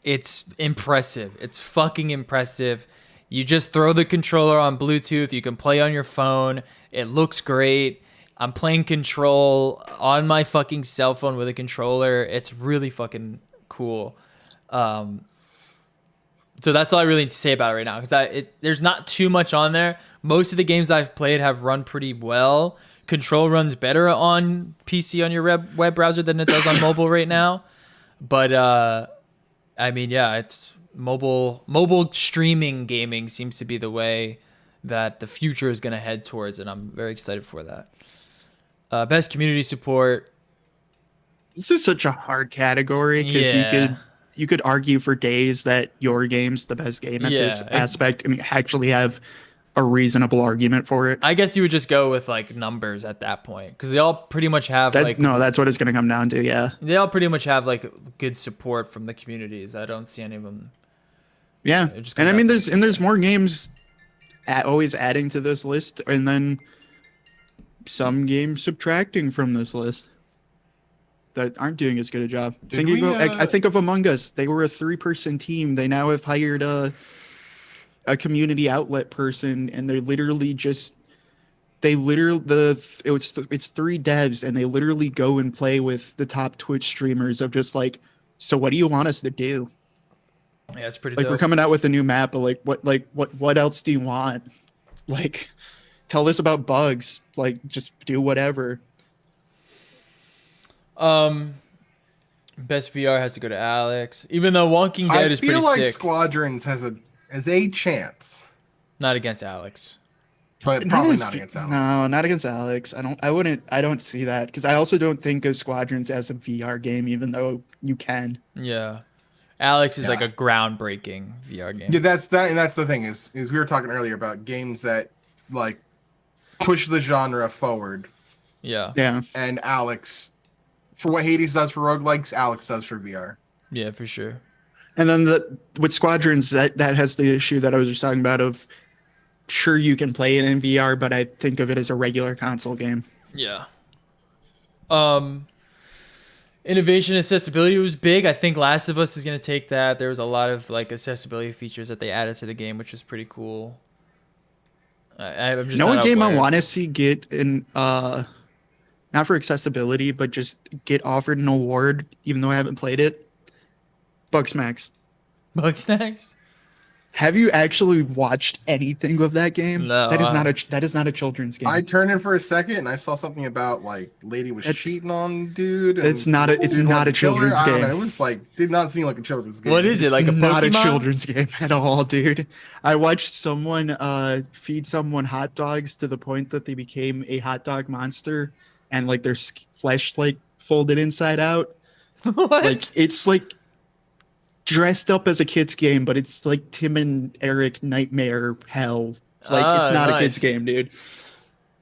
it's impressive. It's fucking impressive. You just throw the controller on Bluetooth. You can play on your phone. It looks great. I'm playing Control on my fucking cell phone with a controller. It's really fucking cool. So that's all I really need to say about it right now, because there's not too much on there. Most of the games I've played have run pretty well. Control runs better on PC on your web browser than it does on mobile right now. But I mean, yeah, it's mobile streaming gaming seems to be the way that the future is going to head towards, and I'm very excited for that. Best community support. This is such a hard category because you could argue for days that your game's the best game at this aspect. I mean, actually have a reasonable argument for it. I guess you would just go with like numbers at that point, because they all pretty much have that's what it's gonna come down to. Yeah. they all pretty much have like good support from the communities. I don't see any of them. Yeah. It just And comes I mean, down to there's more games always adding to this list, and then some games subtracting from this list that aren't doing as good a job. I think of Among Us. They were a 3-person team. They now have hired a community outlet person, and it's 3 devs, and they literally go and play with the top Twitch streamers of just like, so what do you want us to do? Yeah, it's pretty Like, dope. we're coming out with a new map, but what else do you want? Like, tell us about bugs. Like, just do whatever. Best VR has to go to Alex, even though Walking Dead is pretty I feel like sick. Squadrons has a chance, Not against Alex. but probably not against Alex. No, not against Alex. I don't see that, because I also don't think of Squadrons as a VR game, even though you can. Yeah, Alex is like a groundbreaking VR game. Yeah, that's the thing is we were talking earlier about games that like push the genre forward, Yeah, Yeah. and Alex, for what Hades does for roguelikes, Alex does for VR. yeah, for sure. And then with Squadrons, that has the issue that I was just talking about of, sure, you can play it in VR, but I think of it as a regular console game. Yeah. Innovation accessibility was big. I think Last of Us is going to take that. There was a lot of like accessibility features that they added to the game, which was pretty cool. I'm just You know not what game I aware. want to see get in, not for accessibility, but just get offered an award, even though I haven't played it? Bugsnax. Bugsnax? Have you actually watched anything of that game? No, That is not a children's game. I turned in for a second and I saw something about like lady was cheating on dude. It's and not a dude wanted to kill her. children's I don't game. know, it was like did not seem like a children's game. What is it, It's like a not a Pokemon? children's game at all, dude. I watched someone feed someone hot dogs to the point that they became a hot dog monster, and like their flesh like folded inside out. What? Like, it's like dressed up as a kid's game, but it's like Tim and Eric Nightmare Hell. Like, it's not a kid's nice. game, dude.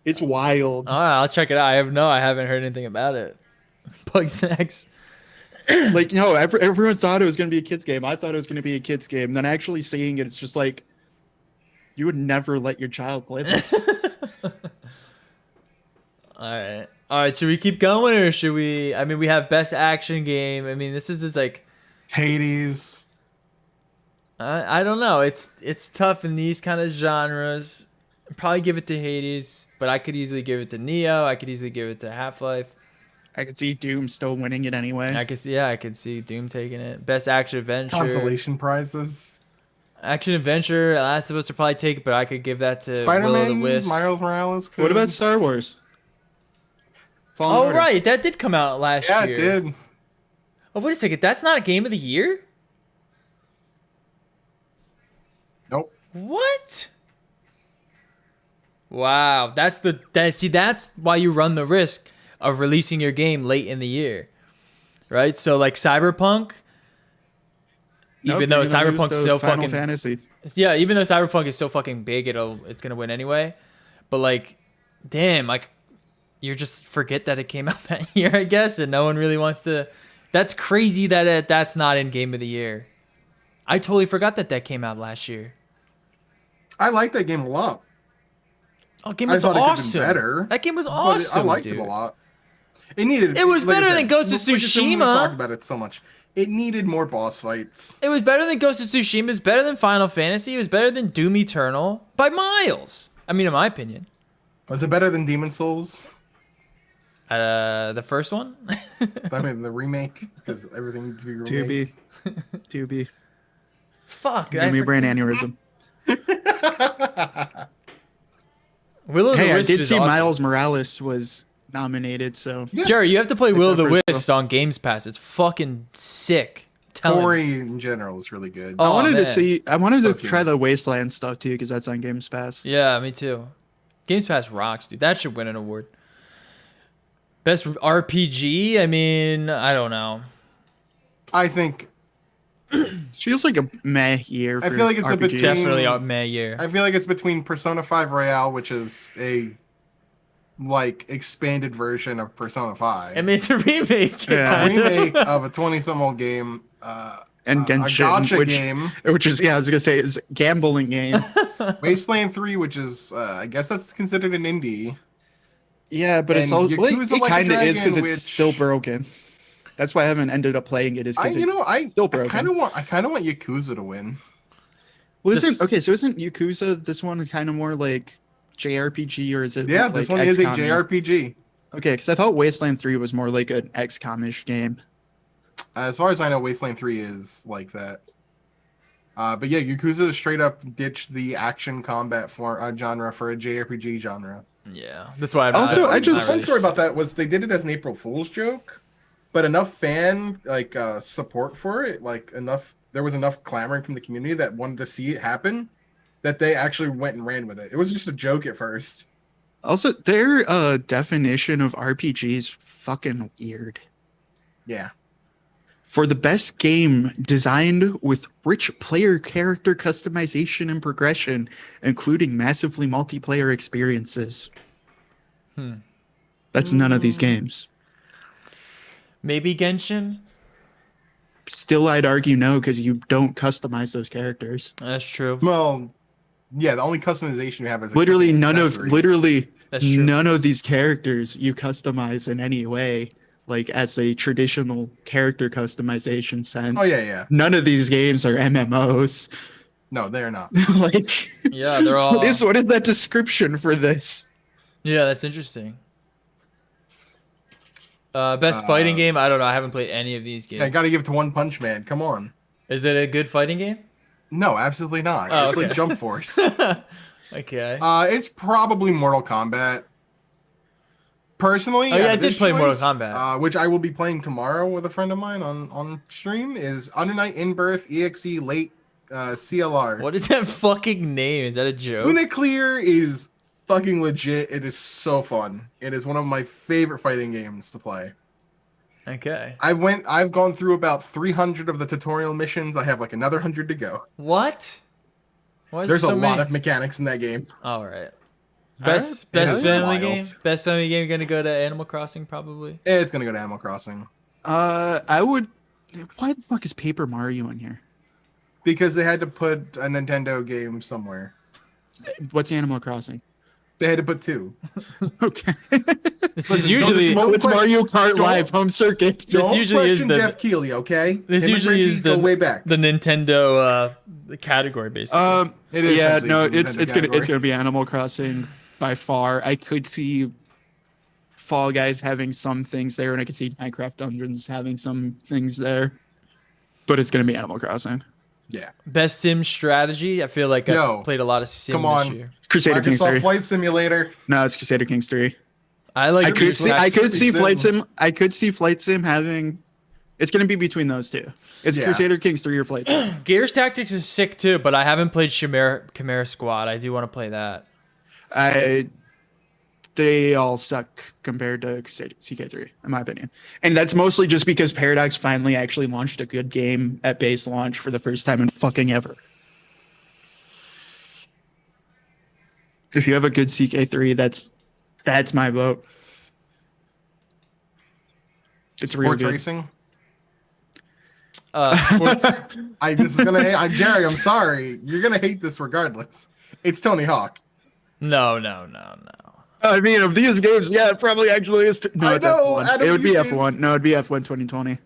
It's wild. All right, I'll check it out. I haven't heard anything about it. Bugsnax. Like, no, everyone thought it was going to be a kid's game. I thought it was going to be a kid's game. Then actually seeing it, it's just like, you would never let your child play this. All right. Should we keep going, or should we? I mean, we have best action game. I mean, this like. Hades. I don't know. It's tough in these kind of genres. I'd probably give it to Hades, but I could easily give it to Neo. I could easily give it to Half-Life. I could see Doom still winning it anyway. I could see Doom taking it. Best action adventure. Consolation prizes. Action adventure. Last of Us would probably take it, but I could give that to Will of the Spider-Man, Wisp. Miles Morales. What about Star Wars? Fallen Oh Order. right, that did come out last Yeah, year. it did. Oh wait a second, that's not a game of the year? Nope. What? Wow, that's why you run the risk of releasing your game late in the year, right? So like Cyberpunk, Nope, even though you're gonna lose Cyberpunk's to so Final fucking Fantasy. yeah, even though Cyberpunk is so fucking big, it's gonna win anyway. But like, damn, like you just forget that it came out that year, I guess, and no one really wants to. That's crazy that that's not in Game of the Year. I totally forgot that came out last year. I like that game a lot. Oh, game I was thought it could have awesome. been better. That game was But awesome. I liked dude. it a lot. It needed. It was like I better said, than Ghost of like I said, we Tsushima. talked about it so much. It needed more boss fights. It was better than Ghost of Tsushima. It was better than Final Fantasy. It was better than Doom Eternal by miles. I mean, in my opinion. Was it better than Demon Souls? The first one. I mean, the remake, because everything needs to be remade. To be. Fuck. Give me a brain aneurysm. Will of the Hey, I Wisp did is see awesome. Miles Morales was nominated, so Yeah. Jerry, you have to play Will of the that first Wisp on Games Pass. It's fucking sick. Tell me. Story in general is really good. Oh, I wanted man. to Fuck try yes. the Wasteland stuff too, because that's on Games Pass. Yeah, me too. Games Pass rocks, dude. That should win an award. Best RPG? I mean, I don't know. I think. Feels like a meh year. I For feel like it's a bit RPGs. Definitely a May year. I feel like it's between Persona 5 Royale, which is a expanded version of Persona 5. I mean, it's a remake. Yeah. A remake of a 20-some-old game. And A Genshin, gacha which game. is I was gonna say is a gambling game. Wasteland 3, which is I guess that's considered an indie. Yeah, but it's And all well, Yakuza it Like a kind of is because Dragon, it's which- still broken. That's why I haven't ended up playing it. Is because still broken. kind of want Yakuza to win. well, This- isn't Yakuza this one kind of more like JRPG or is it? Yeah, like this one is a XCOM? JRPG. Okay, because I thought Wasteland 3 was more like an XCOM-ish game. As far as I know, Wasteland 3 is like that. But yeah, Yakuza straight up ditched the action combat genre for a JRPG genre. Yeah, that's why. Also, I just- not One really story about that was they did it as an April Fool's joke, but enough fan support for it, there was enough clamoring from the community that wanted to see it happen, that they actually went and ran with it. It was just a joke at first. Also, their definition of RPGs fucking weird. Yeah. For the best game designed with rich player character customization and progression, including massively multiplayer experiences. That's none of these games. Maybe Genshin. Still, I'd argue no, because you don't customize those characters. That's true. Well, yeah, the only customization you have is Literally accessories. That's true. none of these characters you customize in any way, like as a traditional character customization sense. Oh yeah. None of these games are MMOs. No, they're not. Like, Yeah, they're all. what is that description for this? Yeah, that's interesting. Best fighting game? I don't know. I haven't played any of these games. I got to give it to One Punch Man. Come on. Is it a good fighting game? No, absolutely not. Oh, It's okay. like Jump Force. Okay. It's probably Mortal Kombat. Personally, Oh, yeah, out I of did this play Mortal choice, Kombat. which I will be playing tomorrow with a friend of mine on stream, is Under Night In-Birth EXE Late CLR. What is that fucking name? Is that a joke? Uniclear is fucking legit. It is so fun. It is one of my favorite fighting games to play. Okay. I've gone through about 300 of the tutorial missions. I have like another 100 to go. What? Why is There's there a so lot many? of mechanics in that game. All right. Alright. Best It's family wild. game. Best family game gonna go to Animal Crossing probably. It's gonna go to Animal Crossing I would. Why the fuck is Paper Mario in here? because they had to put a Nintendo game somewhere. What's Animal Crossing? They had to put two. Okay. This Listen, is usually don't It's Mario Kart Don't- Live Home Circuit. Don't usually is question the- Jeff Keighley, okay? this Him and usually Richie is go the way back. the Nintendo the category basically. It is Yeah, essentially no, the it's Nintendo gonna category. be Animal Crossing by far. I could see Fall Guys having some things there, and I could see Minecraft Dungeons having some things there. But it's going to be Animal Crossing. Yeah. Best sim strategy. I feel like I played a lot of sim come this on. year. Crusader Kings 3. Flight Simulator. No, it's Crusader Kings 3. I could see sim. Flight Sim. I could see Flight Sim having. It's going to be between those two. It's Crusader Kings 3 or Flight Sim. Gears Tactics is sick too, but I haven't played Chimera Squad. I do want to play that. They all suck compared to Crusader CK3, in my opinion. And that's mostly just because Paradox finally actually launched a good game at base launch for the first time in fucking ever. If you have a good CK3, that's my vote. It's real Sports good. racing. Sports. This is gonna. Jerry, I'm sorry. You're gonna hate this regardless. It's Tony Hawk. No. I mean, of these games, yeah, it probably actually is. No, it's F1. It would be F1. No, it'd be F1 2020.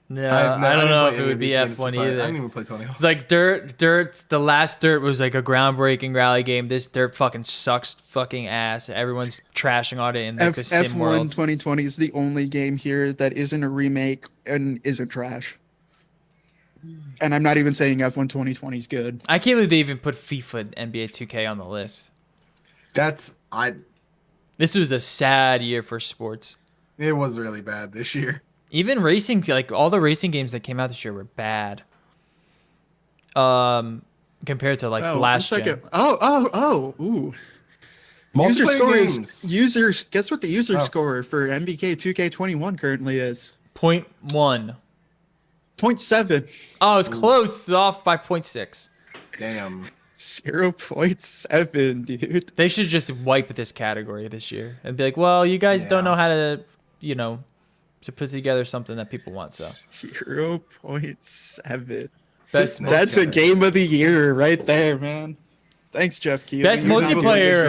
No, I don't know if it would be F1 F1 either. I didn't even play Tony Hawk. It's like Dirt's the last Dirt was like a groundbreaking rally game. This Dirt fucking sucks fucking ass. Everyone's trashing on it in like the sim F1 world. 2020 is the only game here that isn't a remake and isn't trash. And I'm not even saying F1 2020 is good. I can't believe they even put FIFA and NBA 2K on the list. This was a sad year for sports. It was really bad this year. Even racing, like all the racing games that came out this year were bad. Compared to like last gen. Ooh. User score is guess what the user score for MBK 2K21 currently is? 0.1. 0.7. Oh, it's close. It's off by 0.6. Damn. 0.7, dude. They should just wipe this category this year and be like, well, you guys don't know how to, to put together something that people want. So 0.7. That's a game of the year right there, man. Thanks, Jeff Keighley. Best multiplayer.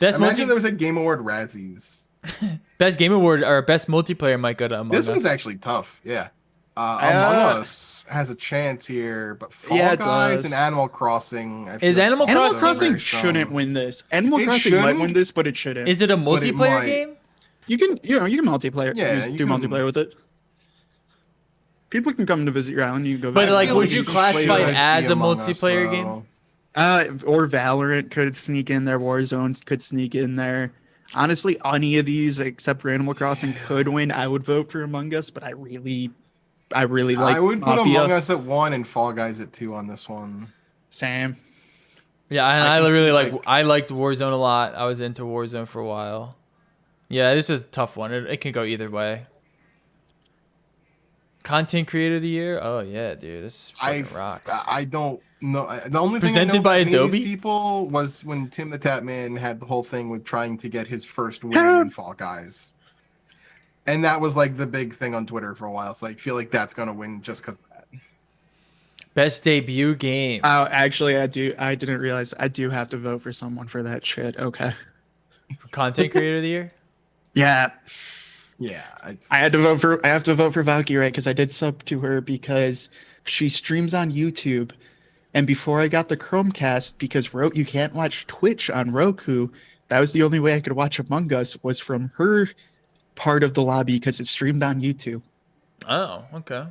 Imagine there was a Game Award Razzies. Best game award or best multiplayer might go to Among Us. This one's actually tough. Yeah. Among Us has a chance here, but Fall Guys and Animal Crossing. Animal Crossing shouldn't win this. Animal Crossing might win this, but it shouldn't. Is it a multiplayer game? You can multiplayer. Yeah, do multiplayer with it. People can come to visit your island. You can go. But like, would you classify it as a multiplayer game? Or Valorant could sneak in there. Warzone could sneak in there. Honestly, any of these except for Animal Crossing could win. I would vote for Among Us, but I really like. I would put Mafia. Among Us at 1 and Fall Guys at 2 on this one. Sam. Yeah, and I really I liked Warzone a lot. I was into Warzone for a while. Yeah, this is a tough one. It can go either way. Content Creator of the Year? Oh yeah, dude, this fucking rocks. I don't know. The only presented thing by I know Adobe these people was when Tim the Tatman had the whole thing with trying to get his first win in Fall Guys, and that was like the big thing on Twitter for a while. So I feel like that's gonna win just because of that. Best debut game. Oh, actually, I do. I didn't realize I do have to vote for someone for that shit. Okay. Content Creator of the Year. Yeah. Yeah, I have to vote for Valkyrie because I did sub to her because she streams on YouTube, and before I got the Chromecast, because you can't watch Twitch on Roku, that was the only way I could watch Among Us was from her part of the lobby because it's streamed on YouTube. Oh, okay.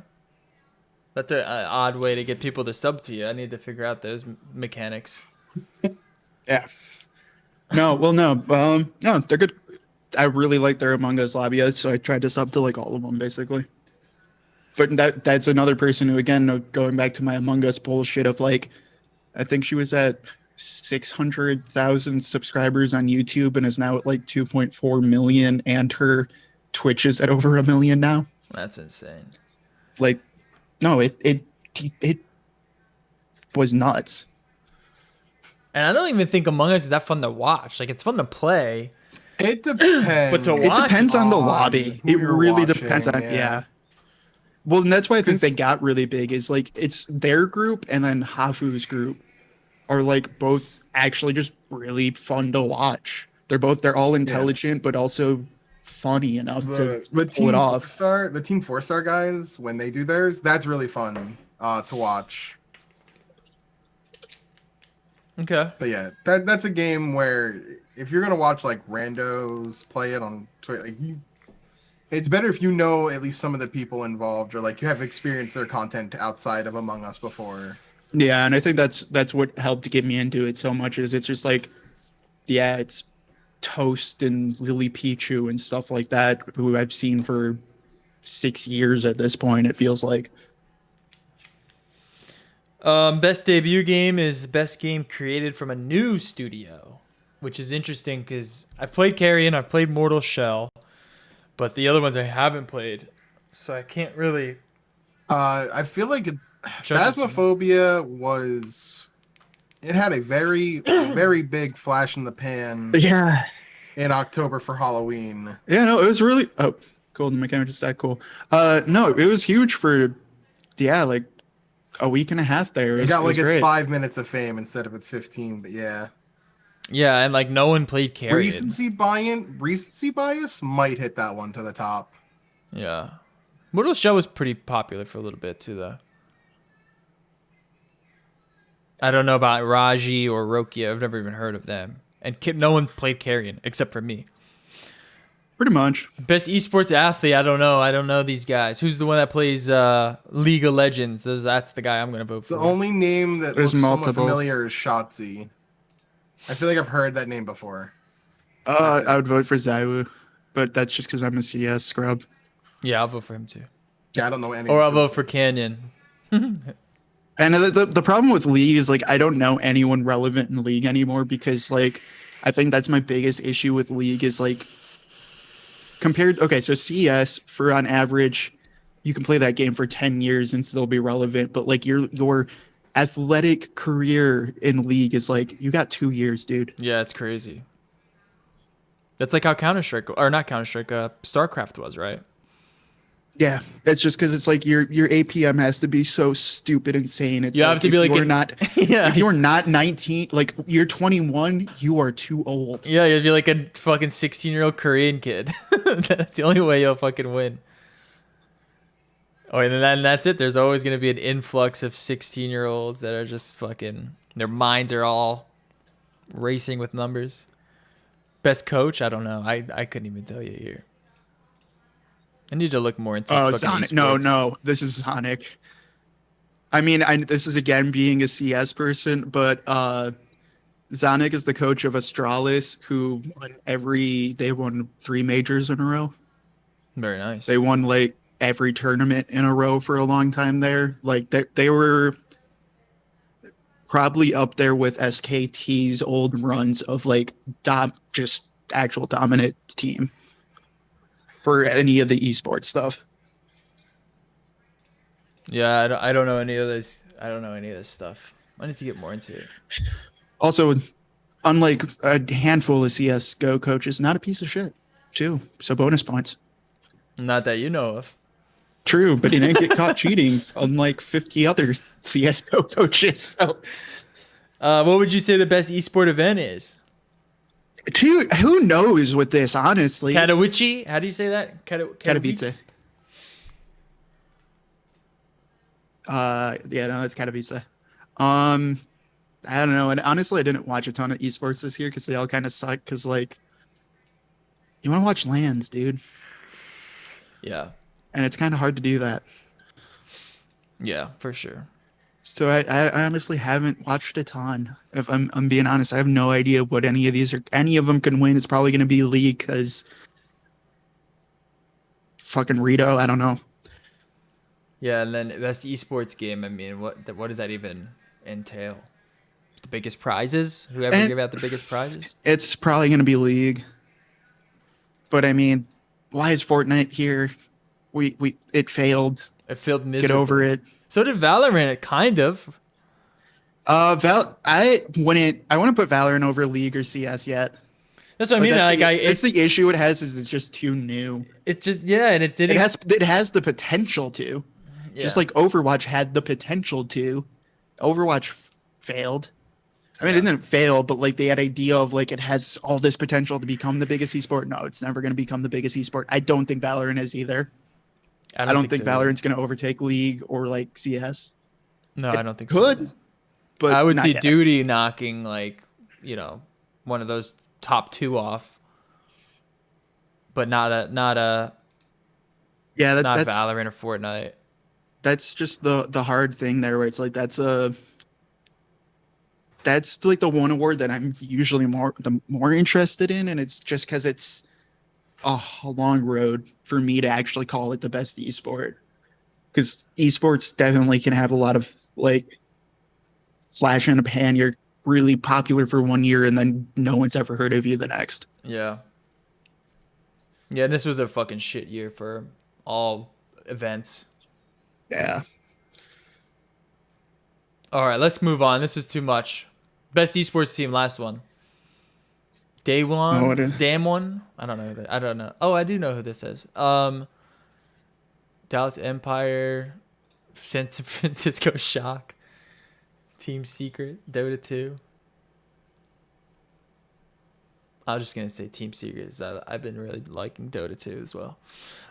That's an odd way to get people to sub to you. I need to figure out those mechanics. Yeah. No, they're good. I really like their Among Us lobby, so I tried to sub to like all of them basically. But that's another person who, again, going back to my Among Us bullshit of like, I think she was at 600,000 subscribers on YouTube and is now at like 2.4 million, and her Twitch is at over 1 million now. That's insane. Like, no, it was nuts. And I don't even think Among Us is that fun to watch. Like, it's fun to play. It depends. But to watch, it depends on the lobby. It really depends on Well, and that's why I think they got really big. Is like it's their group and then Hafu's group are like both actually just really fun to watch. They're all intelligent but also funny enough to pull it off. The Team 4-Star guys, when they do theirs, that's really fun to watch. Okay. But yeah, that's a game where if you're gonna watch like randos play it on Twitter, like it's better if you know at least some of the people involved, or like you have experienced their content outside of Among Us before. Yeah, and I think that's what helped get me into it so much. Is it's just like, yeah, it's Toast and Lily Pichu and stuff like that, who I've seen for 6 years at this point. It feels like. Best debut game is best game created from a new studio, which is interesting because I've played Carrion, I've played Mortal Shell, but the other ones I haven't played, so I can't really. I feel like judge it. Phasmophobia was. It had a very, very big flash in the pan Yeah. in October for Halloween. Yeah, no, it was really cool. My camera just that cool. No, it was huge for like a week and a half there. It got like its great. 5 minutes of fame instead of its 15, but yeah. Yeah, and like no one played Carrion. Recency bias might hit that one to the top. Yeah. Mortal Shell was pretty popular for a little bit too, though. I don't know about Raji or Rokia. I've never even heard of them. And no one played Carrion except for me. Pretty much. Best esports athlete, I don't know. I don't know these guys. Who's the one that plays League of Legends? That's the guy I'm going to vote for. The only name that There's looks somewhat multiple. familiar is Shotzi. I feel like I've heard that name before. I would vote for Zaiwu, but that's just because I'm a CS scrub. Yeah, I'll vote for him too. Yeah, I don't know any. Or I'll vote for Canyon. And the problem with League is like I don't know anyone relevant in League anymore, because like I think that's my biggest issue with League is like so CS for on average you can play that game for 10 years and still be relevant, but like your athletic career in League is like you got 2 years, dude. Yeah, it's crazy. That's like how Counter-Strike, or not Counter-Strike, StarCraft was, right? Yeah, it's just because it's like your APM has to be so stupid insane. It's You have to be like yeah. If you're not 19, like you're 21, you are too old. Yeah, you'd be like a fucking 16-year-old Korean kid. That's the only way you'll fucking win. Oh, and then that's it. There's always going to be an influx of 16-year-olds that are just fucking, their minds are all racing with numbers. Best coach? I don't know. I couldn't even tell you here. I need to look more into Sonic. esports. No, this is Sonic. I mean, this is again being a CS person, but Sonic is the coach of Astralis, who they won 3 majors in a row. Very nice. They won like every tournament in a row for a long time there. Like they were probably up there with SKT's old runs of like just actual dominant team for any of the esports stuff. Yeah, I don't know any of this. I don't know any of this stuff. I need to get more into it. Also, unlike a handful of CS:GO coaches, not a piece of shit too. So bonus points. Not that you know of. True, but he didn't get caught cheating, unlike 50 other CS:GO coaches. So, what would you say the best esport event is? dude, who knows with this, honestly? Katowice? How do you say that? Katowice. Yeah, no, it's Katowice. I don't know. And honestly, I didn't watch a ton of esports this year because they all kind of suck. Because, like, you want to watch LANs, dude. Yeah. And it's kind of hard to do that. Yeah, for sure. So I honestly haven't watched a ton. If I'm being honest, I have no idea what any of these are. Any of them can win. It's probably going to be League because fucking Rito. I don't know. Yeah, and then that's the esports game. I mean, what does that even entail? The biggest prizes? Whoever give out the biggest prizes? It's probably going to be League. But I mean, why is Fortnite here? It failed. It failed miserably. Get over it. So did Valorant, kind of. I wouldn't put Valorant over League or CS yet. That's what I mean. It's the issue it has is it's just too new. It's just and it didn't. It has the potential to. Yeah. Just like Overwatch had the potential to. Overwatch failed. I mean, it didn't fail, but like they had idea of like it has all this potential to become the biggest esport. No, it's never going to become the biggest esport. I don't think Valorant is either. I don't think Valorant's going to overtake League or like CS. No, I don't think so. Could, but I would see yet. Duty knocking one of those top 2 off, but not Yeah, that's Valorant or Fortnite. that's just the hard thing there, where it's like that's like the one award that I'm usually more interested in, and it's just because it's a long road for me to actually call it the best esport. Because esports definitely can have a lot of like flash in a pan. You're really popular for 1 year, and then no one's ever heard of you the next. Yeah. Yeah, this was a fucking shit year for all events. Yeah. All right, let's move on. This is too much. Best esports team, last one. Day one, Oh, what is- damn one. I don't know. I don't know. Oh, I do know who this is. Dallas Empire, San Francisco Shock, Team Secret, Dota 2. I was just gonna say Team Secret, 'cause I've been really liking Dota 2 as well.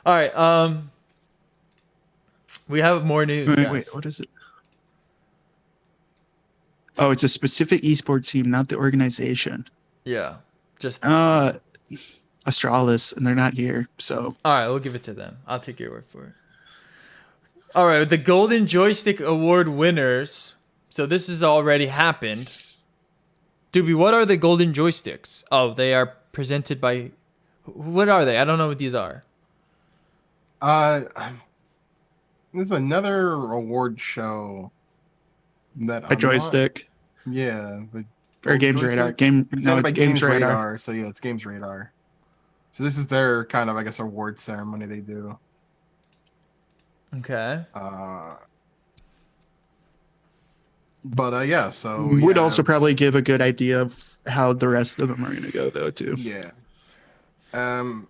All right, we have more news, Wait, guys. wait, what is it? Oh, it's a specific esports team, not the organization. Yeah, just Astralis, and they're not here, so all right. We'll give it to them. I'll take your word for it. All right, the Golden Joystick Award winners. So this has already happened. Doobie, what are the Golden Joysticks? Oh, they are presented by. What are they? I don't know what these are. This is another award show that a joystick Yeah, the or Games joystick? Radar. No, Presented it's by Games Radar. So yeah, it's Games Radar. So this is their kind of, I guess, award ceremony they do. Okay. But yeah, so Would yeah, also probably give a good idea of how the rest of them are going to go, though, too. yeah. Well,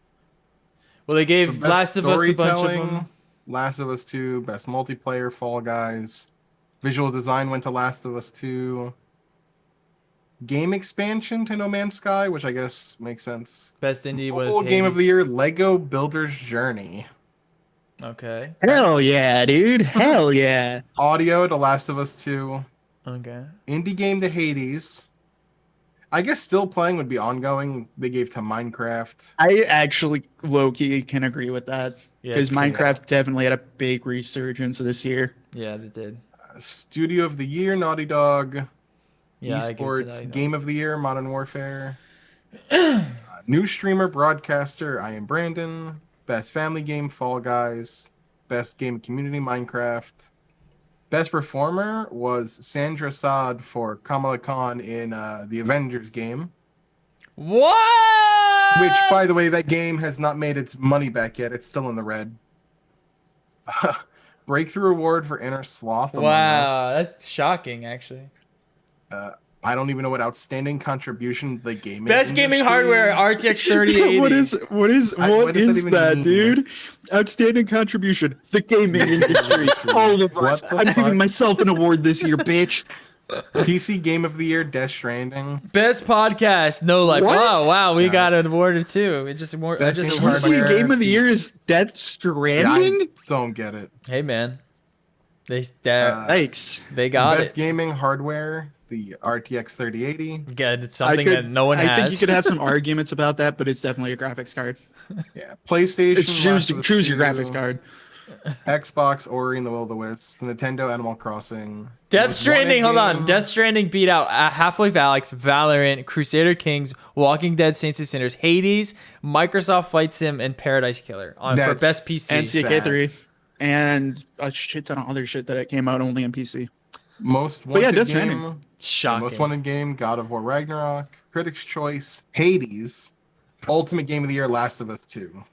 they gave So Last of Us a bunch of storytelling, them. Last of Us 2, best multiplayer, Fall Guys. Visual design went to Last of Us 2. Game expansion to No Man's Sky, which I guess makes sense. Best indie was Mobile game of Hades. the year, Lego Builder's Journey. Okay. Hell yeah, dude. Hell yeah. Audio to Last of Us 2. Okay. Indie game to Hades. I guess still playing would be ongoing. They gave to Minecraft. I actually low-key can agree with that. Yeah, Because it's pretty- Minecraft definitely had a big resurgence this year. Yeah, they did. Studio of the Year, Naughty Dog. Yeah, I give it to Esports, Naughty Dog. Game of the Year, Modern Warfare. New streamer, broadcaster, I Am Brandon. Best family game, Fall Guys. Best game community, Minecraft. Best performer was Sandra Saad for Kamala Khan in the Avengers game. What? Which, by the way, that game has not made its money back yet. It's still in the red. Breakthrough Award for Inner Sloth. Among Wow, Us. that's shocking, actually. I don't even know what outstanding contribution the gaming Best gaming industry- hardware, RTX 3080. what is what does that even that, mean? dude? Outstanding contribution. The gaming industry. All of us. What the I'm fuck? giving myself an award this year, bitch. PC Game of the Year, Death Stranding. Best podcast, No Life. What? Wow, we Yeah. got an award or two. It just more. Best Just game awarded- hardware. PC Game of the Year is Death Yeah, Stranding? I don't get it. Hey man, they Thanks. they got Best it. gaming hardware, the RTX 3080. Good, it's something that no one has. I think you could have some arguments about that, but it's definitely a graphics card. Yeah, PlayStation. It's Last of Us choose your 2, graphics card. Xbox, Ori and the Will of the Wisps, Nintendo, Animal Crossing. Death Most Stranding, Wanted hold on. game. Death Stranding beat out Half-Life Alyx, Valorant, Crusader Kings, Walking Dead, Saints and Sinners, Hades, Microsoft Flight Sim, and Paradise Killer for That's- best PC. And sad. CK3. And a shit ton of other shit that came out only on PC. Most But yeah, wanted Death game. Stranding. Shocking. Most wanted game, God of War Ragnarok, Critics' Choice, Hades, Ultimate Game of the Year, Last of Us 2.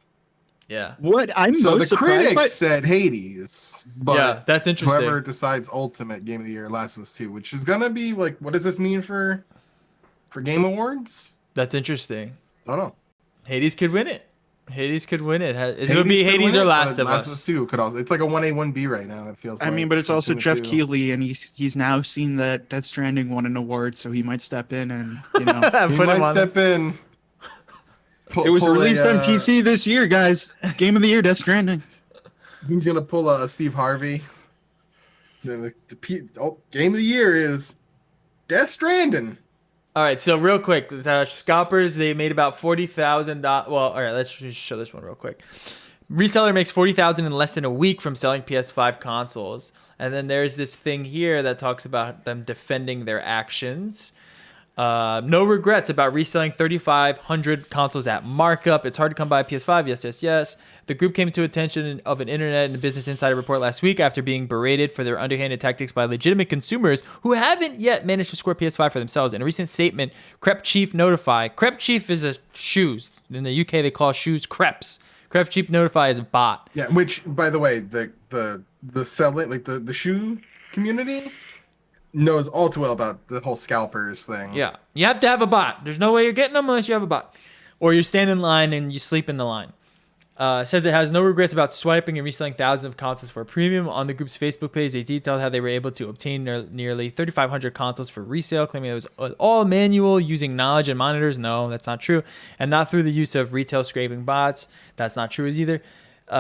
Yeah. What I'm So the most surprised critics by, said Hades, but Yeah, that's interesting. whoever decides Ultimate Game of the Year, Last of Us 2, which is gonna be like, what does this mean for Game Awards? That's interesting. I don't know. Hades could win it. Hades could win it. It would Hades be could Hades win or it, Last but of Last of Us Us. 2 could also. It's like a 1A 1B right now. It feels. I mean, like but it's also between Jeff the two. Keighley, and he's now seen that Death Stranding won an award, so he might step in and He Put him might on. step in. it was released on PC this year, guys. Game of the year, Death Stranding. He's gonna pull a Steve Harvey. Game of the year is Death Stranding. All right, so real quick, scalpers, they made about $40,000. Well, all right, let's just show this one real quick. Reseller makes $40,000 in less than a week from selling PS5 consoles. And then there's this thing here that talks about them defending their actions. No regrets about reselling 3,500 consoles at markup. It's hard to come by PS5. Yes, yes, yes. The group came to attention of an Internet and Business Insider report last week after being berated for their underhanded tactics by legitimate consumers who haven't yet managed to score PS5 for themselves. In a recent statement, Crep Chief Notify. Crep Chief is a shoes. In the UK, they call shoes crepes. Crep Chief Notify is a bot. Yeah, which, by the way, the selling, like the shoe community knows all too well about the whole scalpers thing. Yeah, you have to have a bot. There's no way you're getting them unless you have a bot, or you stand in line and you sleep in the line. Says it has no regrets about swiping and reselling thousands of consoles for a premium. On the group's Facebook page, they detailed how they were able to obtain nearly 3,500 consoles for resale, claiming it was all manual, using knowledge and monitors. No, that's not true. And not through the use of retail scraping bots. That's not true either.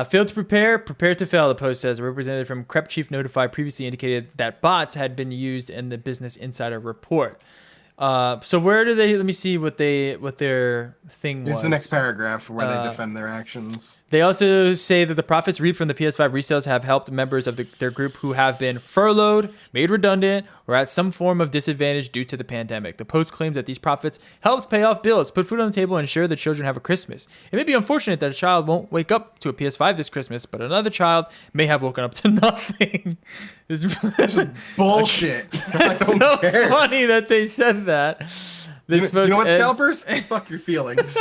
Failed to prepare, prepared to fail, the post says. A representative from Crep Chief Notify previously indicated that bots had been used in the Business Insider report. So where do they? Let me see what their thing was. It's the next paragraph where they defend their actions. They also say that the profits reaped from the PS5 resales have helped members of their group who have been furloughed, made redundant, or at some form of disadvantage due to the pandemic. The post claims that these profits helped pay off bills, put food on the table, and ensure the children have a Christmas. It may be unfortunate that a child won't wake up to a PS5 this Christmas, but another child may have woken up to nothing. This is bullshit. It's so funny that they said that. You know what, scalpers? Fuck your feelings.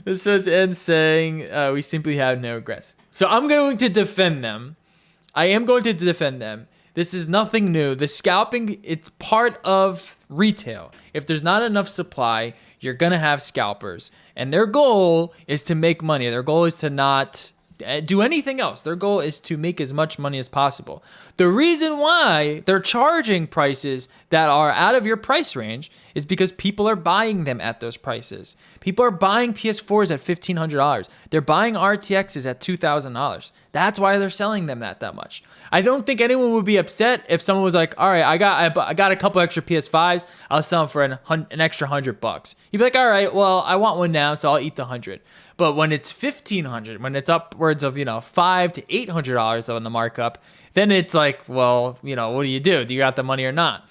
This post ends saying, we simply have no regrets. So I'm going to defend them. I am going to defend them. This is nothing new. The scalping, it's part of retail. If there's not enough supply, you're going to have scalpers. And their goal is to make money. Their goal is to not do anything else. Their goal is to make as much money as possible. The reason why they're charging prices that are out of your price range is because people are buying them at those prices. People are buying PS4s at $1,500. They're buying RTXs at $2,000. That's why they're selling them that much. I don't think anyone would be upset if someone was like, all right, I got a couple extra PS5s. I'll sell them for an extra $100. You'd be like, all right, well, I want one now, so I'll eat the 100. But when it's $1,500, when it's upwards of, $500 to $800 on the markup, then it's like, well, what do? Do you got the money or not?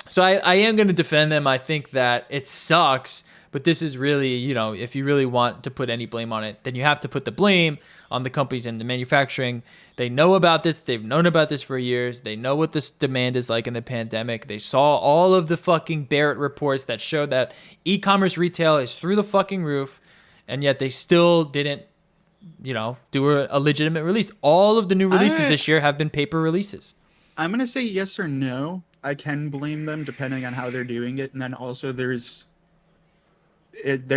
So I am going to defend them. I think that it sucks, but this is really, if you really want to put any blame on it, then you have to put the blame on the companies and the manufacturing. They know about this. They've known about this for years. They know what this demand is like in the pandemic. They saw all of the fucking Barrett reports that show that e-commerce retail is through the fucking roof, and yet they still didn't, do a legitimate release. All of the new releases this year have been paper releases. I'm going to say yes or no. I can blame them depending on how they're doing it. And then also it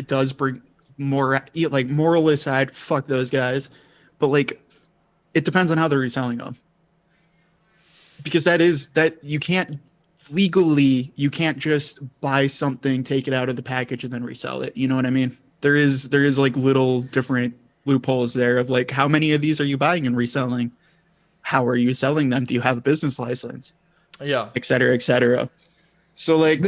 does bring more, like, moral aside, fuck those guys. But, like, it depends on how they're reselling them. Because that you can't legally, you can't just buy something, take it out of the package, and then resell it. You know what I mean? There is like little different loopholes there of like, how many of these are you buying and reselling? How are you selling them? Do you have a business license? Yeah, et cetera, et cetera. So like,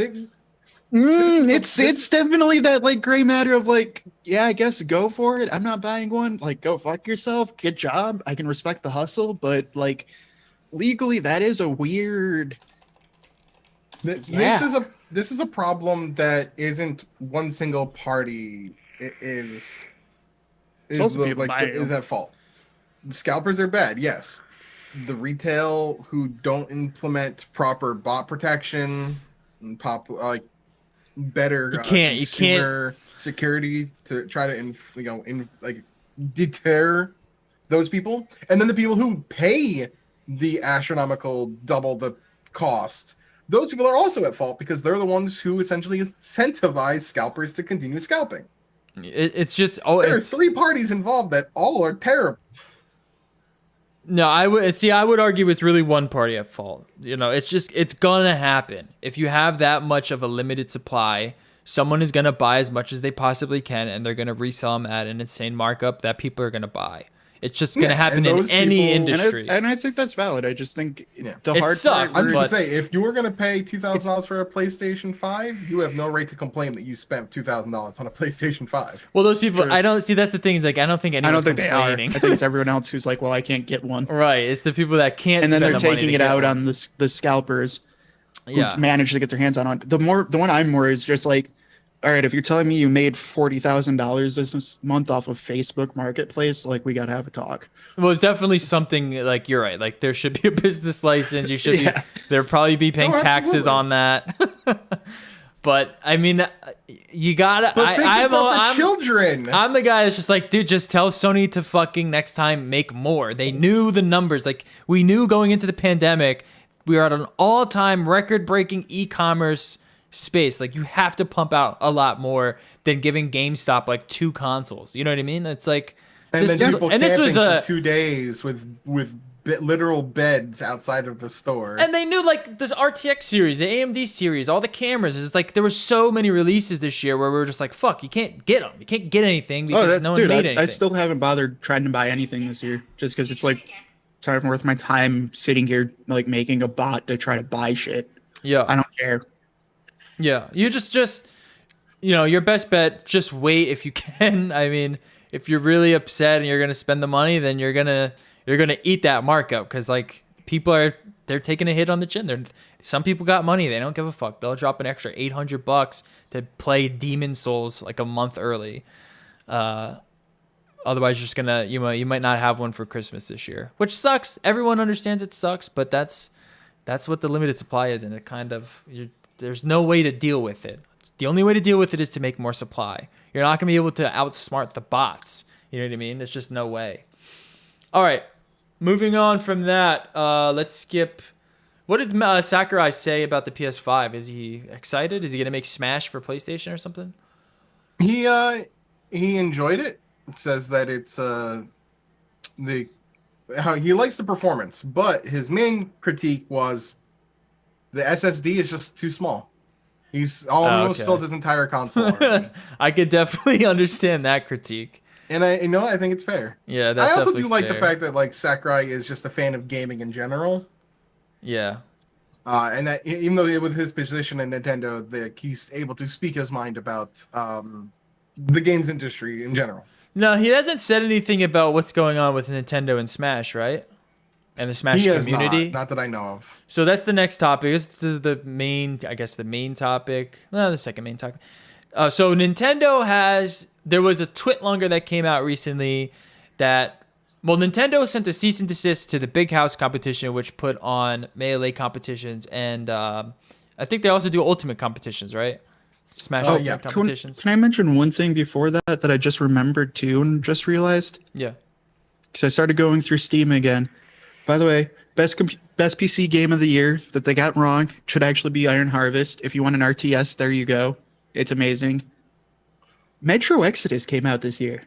it's definitely that like gray matter of like, yeah, I guess go for it. I'm not buying one. Like, go fuck yourself. Good job. I can respect the hustle, but like legally, that is a weird. This is a problem that isn't one single party is at fault. The scalpers are bad, yes. The retail who don't implement proper bot protection and better consumer security to try to deter those people, and then the people who pay the astronomical double the cost. Those people are also at fault because they're the ones who essentially incentivize scalpers to continue scalping. There are three parties involved that all are terrible. No, I would argue it's really one party at fault. It's gonna happen. If you have that much of a limited supply, someone is gonna buy as much as they possibly can, and they're gonna resell them at an insane markup that people are gonna buy. It's just going to Yeah, happen and in those any people- industry. And I think that's valid. I just think Yeah. the It hard sucks, part I'm where- just but- gonna say, if you were gonna pay $2,000 for a PlayStation 5, you have no right to complain that you spent $2,000 on a PlayStation 5. Well, those people, True. I don't see. That's the thing. Is like I don't think I anyone's don't think they are. I complaining. think it's everyone else who's like, well, I can't get one. Right. It's the people that can't. And then spend they're the money taking to it get out one. on the scalpers who Yeah. manage to get their hands on. The one I'm more is just like, all right, if you're telling me you made $40,000 this month off of Facebook Marketplace, like we gotta have a talk. Well, it's definitely something like you're right. Like there should be a business license. You should Yeah. be. There probably be paying No, taxes absolutely. on that. But I mean, you gotta. But think I'm about the children. I'm the guy that's just like, dude, just tell Sony to fucking next time make more. They knew the numbers. Like we knew going into the pandemic, we were at an all-time record-breaking e-commerce space. Like you have to pump out a lot more than giving GameStop like 2 consoles. You know what I mean? It's like and then people and this camping was for a 2 days with literal beds outside of the store. and they knew like this RTX series, the AMD series, all the cameras. It's like there were so many releases this year where we were just like, fuck, you can't get them. You can't get anything because no one dude, made anything. I still haven't bothered trying to buy anything this year just because it's like it's not even worth my time sitting here like making a bot to try to buy shit. yeah. I don't care. Yeah, you just your best bet, just wait if you can. I mean, if you're really upset and you're going to spend the money, then you're going to eat that markup cuz like they're taking a hit on the chin. Some people got money, they don't give a fuck. They'll drop an extra $800 to play Demon Souls like a month early. Otherwise you're just going to you might not have one for Christmas this year, which sucks. Everyone understands it sucks, but that's what the limited supply is, and it kind of there's no way to deal with it. The only way to deal with it is to make more supply. You're not going to be able to outsmart the bots. You know what I mean? There's just no way. All right. Moving on from that, let's skip. What did Sakurai say about the PS5? Is he excited? Is he going to make Smash for PlayStation or something? He enjoyed it. It says that it's how he likes the performance, but his main critique was the SSD is just too small. He's almost okay. filled his entire console already. I could definitely understand that critique. And I think it's fair. Yeah, that's I also definitely do like the fair. fact that like Sakurai is just a fan of gaming in general. Yeah. And that even though with his position in Nintendo, that he's able to speak his mind about the games industry in general. No, he hasn't said anything about what's going on with Nintendo and Smash, right? And the Smash He has community. not that I know of. So that's the next topic. This is the main, I guess, the main topic. No, the second main topic. So Nintendo there was a twitlonger that came out recently that, Nintendo sent a cease and desist to the Big House competition, which put on Melee competitions, and I think they also do Ultimate competitions, right? Smash Ultimate yeah. competitions. Can I mention one thing before that I just remembered too and just realized? Yeah. Because I started going through Steam again. By the way, best PC game of the year that they got wrong should actually be Iron Harvest. If you want an RTS, there you go. It's amazing. Metro Exodus came out this year.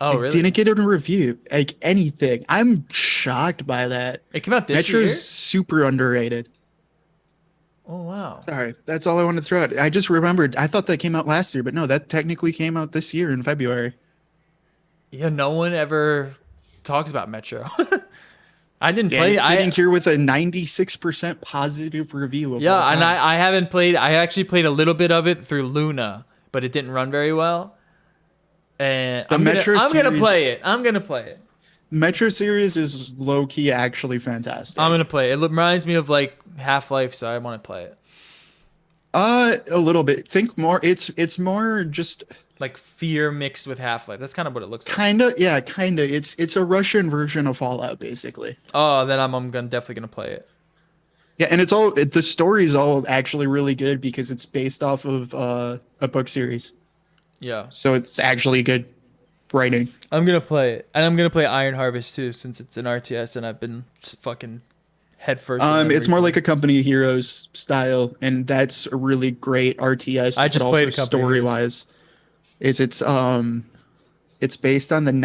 Oh, really? Didn't get a review, like anything. I'm shocked by that. It came out this Metro's year? super underrated. Oh, wow. Sorry, that's all I wanted to throw out. I just remembered. I thought that came out last year, but no, that technically came out this year in February. Yeah, no one ever talks about Metro. I didn't Yeah, play. it's sitting here with a 96% positive review. Of all Yeah, and time. I haven't played. I actually played a little bit of it through Luna, but it didn't run very well. And The I'm gonna Metro play it. I'm gonna play it. Metro series is low key actually fantastic. I'm gonna play it. It reminds me of like Half-Life, so I want to play it. A little bit. Think more. It's more just Like Fear mixed with Half-Life. That's kind of what it looks like. kinda. It's a Russian version of Fallout, basically. Oh, then I'm definitely gonna play it. Yeah, and the story's all actually really good because it's based off of a book series, Yeah, so it's actually good writing. I'm gonna play it, and I'm gonna play Iron Harvest too, since it's an RTS, and I've been fucking head first. It's more like a Company of Heroes style, and that's a really great RTS. I just but played also a Company of Heroes. story-wise. It's based on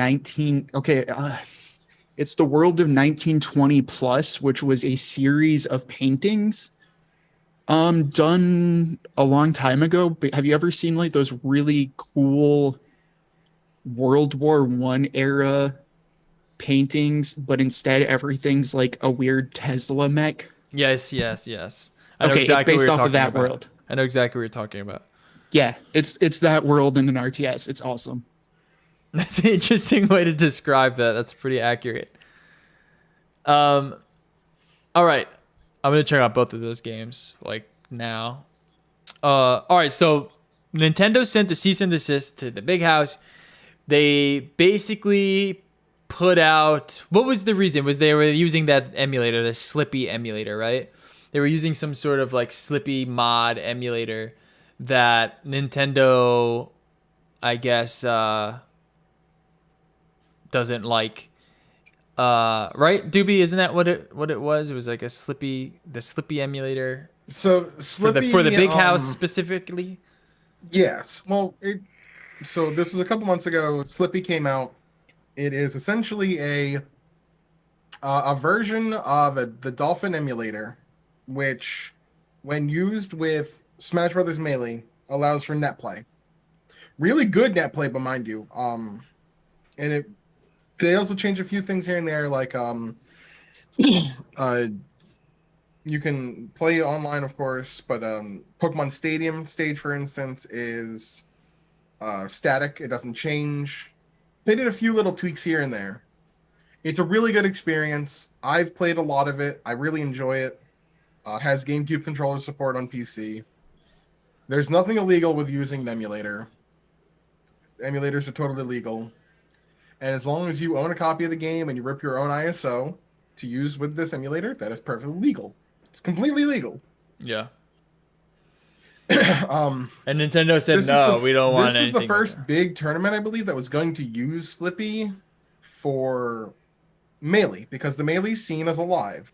it's the world of 1920 plus, which was a series of paintings done a long time ago. But have you ever seen like those really cool World War I era paintings, but instead everything's like a weird Tesla mech. Yes. I know Okay, it's exactly what based you're off of talking that about. world. I know exactly what you're talking about. Yeah, it's that world in an RTS. It's awesome. That's an interesting way to describe that. That's pretty accurate. Um, all right, I'm gonna check out both of those games like now. All right, so Nintendo sent the cease and desist to the big house. They basically put out, what was the reason? Was they were using that emulator, the Slippy emulator, right? They were using some sort of like Slippy mod emulator that Nintendo, I guess, doesn't like. Right, Doobie, isn't that what it was? It was like the Slippy emulator So for the Slippy, big house specifically. yes. Well, so this was a couple months ago. Slippy came out. It is essentially a version of the Dolphin emulator, which, when used with Smash Brothers Melee, allows for net play. Really good net play, but mind you, and they also change a few things here and there, like you can play online, of course, but Pokemon Stadium stage, for instance, is static. It doesn't change. They did a few little tweaks here and there. It's a really good experience. I've played a lot of it. I really enjoy it. Has GameCube controller support on PC. There's nothing illegal with using an emulator. Emulators are totally legal. And as long as you own a copy of the game and you rip your own ISO to use with this emulator, that is perfectly legal. It's completely legal. Yeah. And Nintendo said no, we don't want anything. This is the first big tournament, I believe, that was going to use Slippy for Melee, because the Melee scene is alive.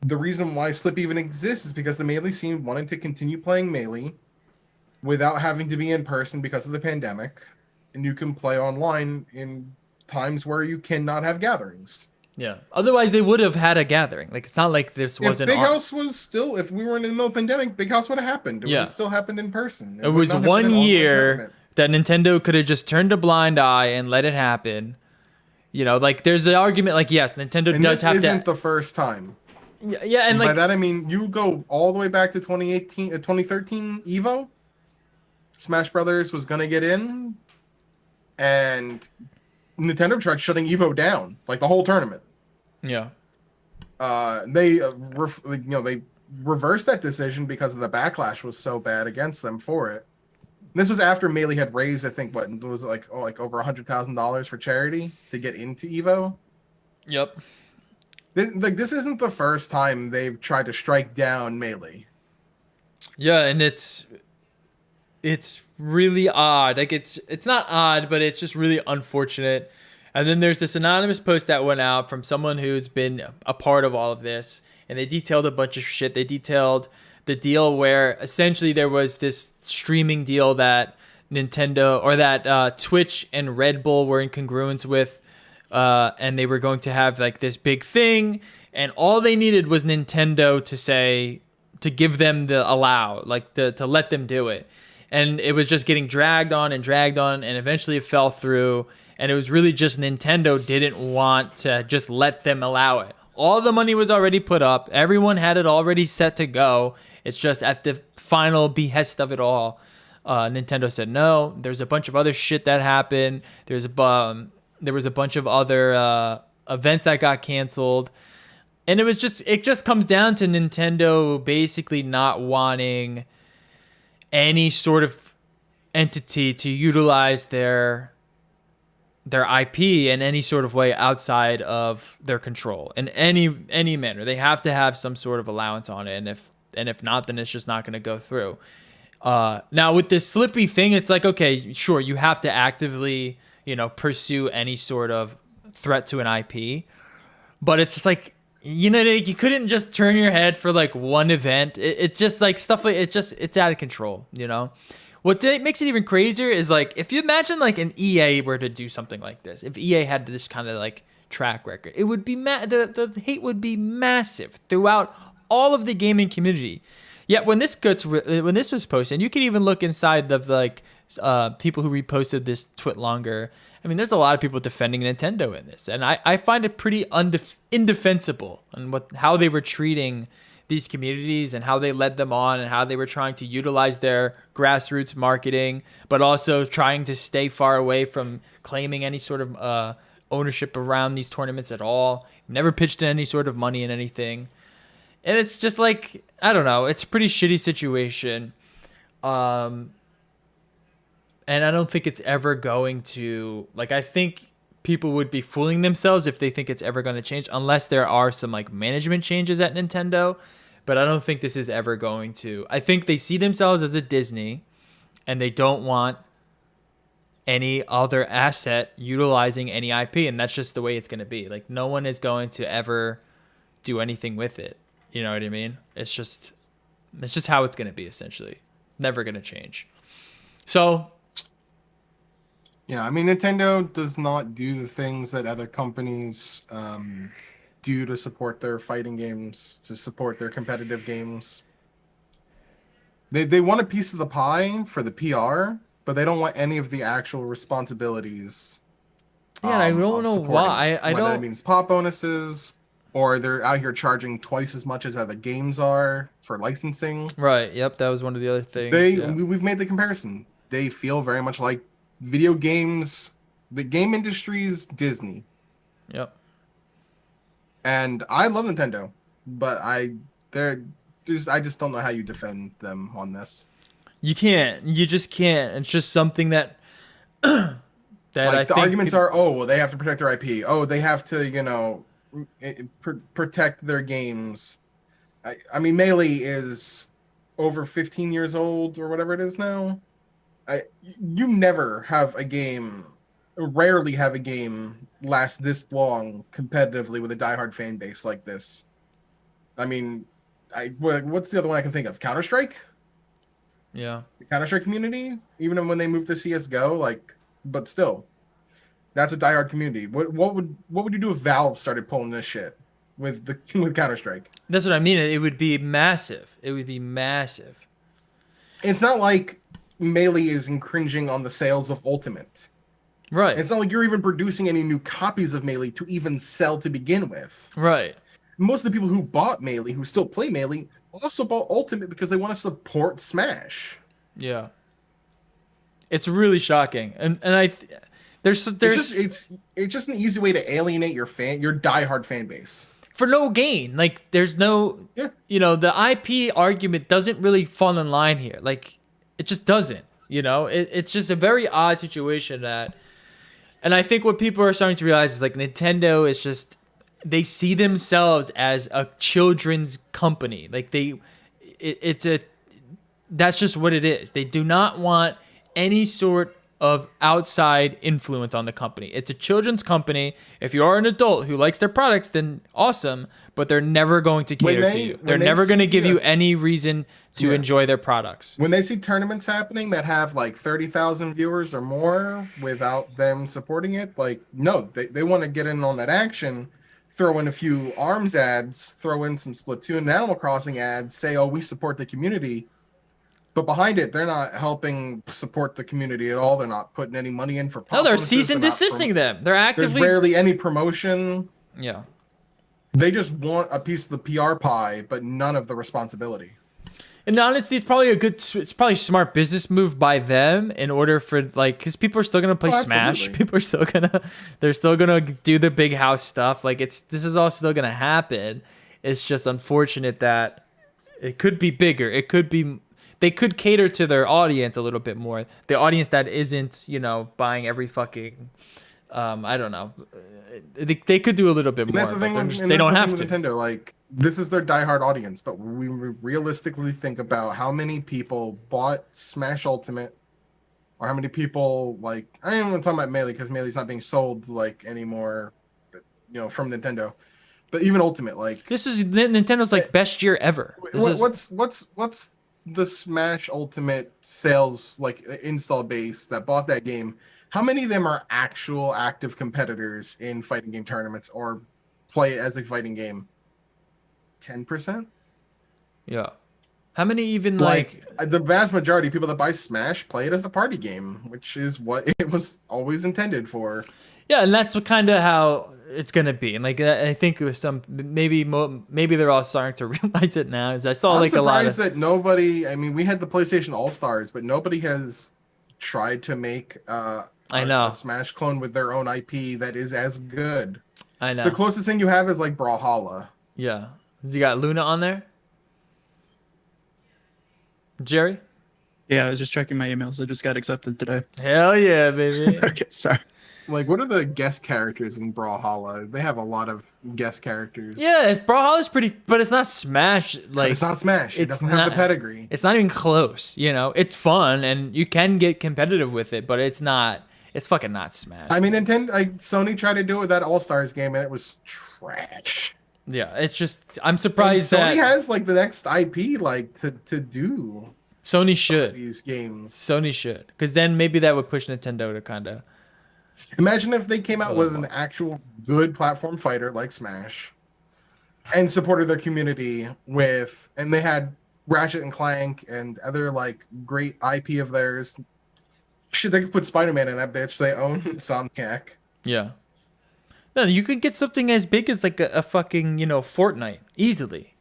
The reason why Slippy even exists is because the Melee scene wanted to continue playing Melee without having to be in person because of the pandemic, and you can play online in times where you cannot have gatherings. Yeah. Otherwise, they would have had a gathering. Like, it's not like this wasn't. If Big House was still, if we weren't in the pandemic, Big House would have happened. It would have still happened in person. It was 1 year that Nintendo could have just turned a blind eye and let it happen. You know, like, there's the argument, like, yes, Nintendo and does have to. This isn't the first time. Yeah, and like. By that, I mean, you go all the way back to 2013 EVO. Smash Brothers was going to get in, and Nintendo tried shutting EVO down, like the whole tournament. Yeah. They reversed that decision because of the backlash was so bad against them for it. This was after Melee had raised, I think, what it was like over $100,000 for charity to get into EVO. Yep. This isn't the first time they've tried to strike down Melee. Yeah, and it's really odd. Like, it's not odd, but it's just really unfortunate. And then there's this anonymous post that went out from someone who's been a part of all of this, and they detailed a bunch of shit. They detailed the deal where essentially there was this streaming deal that Nintendo, or that Twitch and Red Bull were in congruence with, and they were going to have like this big thing, and all they needed was Nintendo to say, to give them the allow, like to let them do it. And it was just getting dragged on, and eventually it fell through. And it was really just Nintendo didn't want to just let them allow it. All the money was already put up. Everyone had it already set to go. It's just at the final behest of it all, Nintendo said no. There's a bunch of other shit that happened. There was a bunch of other events that got canceled. And it just comes down to Nintendo basically not wanting any sort of entity to utilize their IP in any sort of way outside of their control in any manner. They have to have some sort of allowance on it, and if not, then it's just not going to go through. Now with this Slippy thing, it's like, okay, sure, you have to actively, pursue any sort of threat to an IP, but it's just like, you couldn't just turn your head for like one event. It's just like stuff like it's out of control. What makes it even crazier is like, if you imagine like an EA were to do something like this, if EA had this kind of like track record, it would be the hate would be massive throughout all of the gaming community. Yet when this was posted, and you can even look inside the like people who reposted this tweet longer. I mean, there's a lot of people defending Nintendo in this, and I find it pretty indefensible on how they were treating these communities and how they led them on and how they were trying to utilize their grassroots marketing, but also trying to stay far away from claiming any sort of ownership around these tournaments at all. Never pitched in any sort of money in anything. And it's just like, I don't know, it's a pretty shitty situation. And I don't think it's ever going to, like, I think people would be fooling themselves if they think it's ever going to change, unless there are some like management changes at Nintendo. But I don't think this is ever going to. I think they see themselves as a Disney and they don't want any other asset utilizing any IP. And that's just the way it's going to be. Like, no one is going to ever do anything with it. You know what I mean? It's just how it's going to be, essentially. Never going to change. So, yeah, I mean, Nintendo does not do the things that other companies do to support their fighting games, to support their competitive games. They want a piece of the pie for the PR, but they don't want any of the actual responsibilities. yeah, and I don't know why. I Whether don't. it means pop bonuses, or they're out here charging twice as much as other games are for licensing. Right. Yep. That was one of the other things. We've made the comparison. They feel very much like video games. The game industry's Disney. Yep. And I love Nintendo, but I just don't know how you defend them on this. You can't. You just can't. It's just something that that Like I the think arguments are, oh, well, they have to protect their IP. Oh, they have to, protect their games. I mean, Melee is over 15 years old or whatever it is now. You never have a game, rarely have a game last this long competitively with a diehard fan base like this. I mean, what's the other one I can think of? Counter-Strike? Yeah. The Counter-Strike community? Even when they moved to CSGO, but still, that's a diehard community. What would you do if Valve started pulling this shit with Counter-Strike? That's what I mean. It would be massive. It would be massive. It's not like Melee is infringing on the sales of Ultimate. Right. It's not like you're even producing any new copies of Melee to even sell to begin with. Right. Most of the people who bought Melee, who still play Melee, also bought Ultimate because they want to support Smash. Yeah. It's really shocking. And there's It's just an easy way to alienate your diehard fan base. for no gain. Like, there's no, Yeah. the IP argument doesn't really fall in line here. Like, it just doesn't, it's just a very odd situation and I think what people are starting to realize is like Nintendo is just, they see themselves as a children's company. Like that's just what it is. They do not want any sort of outside influence on the company. It's a children's company. If you are an adult who likes their products, then awesome, but they're never going to cater to you. They're never going to give you any reason to enjoy their products. When they see tournaments happening that have like 30,000 viewers or more without them supporting it, no, they want to get in on that action, throw in a few ARMS ads, throw in some Splatoon and Animal Crossing ads, say, oh, we support the community. But behind it, they're not helping support the community at all. They're not putting any money in for. No, they're cease and desisting them. They're actively. There's rarely any promotion. Yeah. They just want a piece of the PR pie, but none of the responsibility. And honestly, it's probably a smart business move by them in order for because people are still gonna play Smash. Absolutely. People are they're still gonna do the big house stuff. This is all still gonna happen. It's just unfortunate that it could be bigger. It could be. They could cater to their audience a little bit more. The audience that isn't, buying every fucking, I don't know. They could do a little bit more, but they don't have to. Nintendo, this is their diehard audience, but we realistically think about how many people bought Smash Ultimate, or how many people I don't even want to talk about Melee because Melee's not being sold anymore, from Nintendo. But even Ultimate, this is Nintendo's best year ever. What's the Smash Ultimate sales install base that bought that game? How many of them are actual active competitors in fighting game tournaments or play it as a fighting game? 10%? Yeah. How many even Like the vast majority of people that buy Smash play it as a party game, which is what it was always intended for. Yeah, and that's what kind of how it's gonna be. And like I think it was some maybe they're all starting to realize it now. As I saw I'm like a lot surprised of that nobody. I mean, we had the PlayStation All Stars, but nobody has tried to make I know. a Smash clone with their own IP that is as good. I The know. closest thing you have is like Brawlhalla. Yeah. You got Luna on there? Jerry? Yeah, I was just checking my emails. I just got accepted today. Hell yeah, baby. Okay, sorry. Like, what are the guest characters in Brawlhalla? They have a lot of guest characters. Yeah, if Brawlhalla's pretty, but it's not Smash. But Like it's not Smash. It it's doesn't have the not- pedigree. It's not even close. You know, it's fun and you can get competitive with it, but it's not. It's fucking not Smash. I mean, Sony tried to do it with that All Stars game, and it was trash. Yeah, it's just I'm And surprised Sony that has like the next IP like to do Sony should. these games. Sony should, because then maybe that would push Nintendo to kind of. Imagine if they came out with an actual good platform fighter like Smash, and supported their community with, and they had Ratchet and Clank and other like great IP of theirs. Shit, they could put Spider-Man in that bitch. They own Insomniac. Yeah. No, you could get something as big as like a fucking Fortnite easily.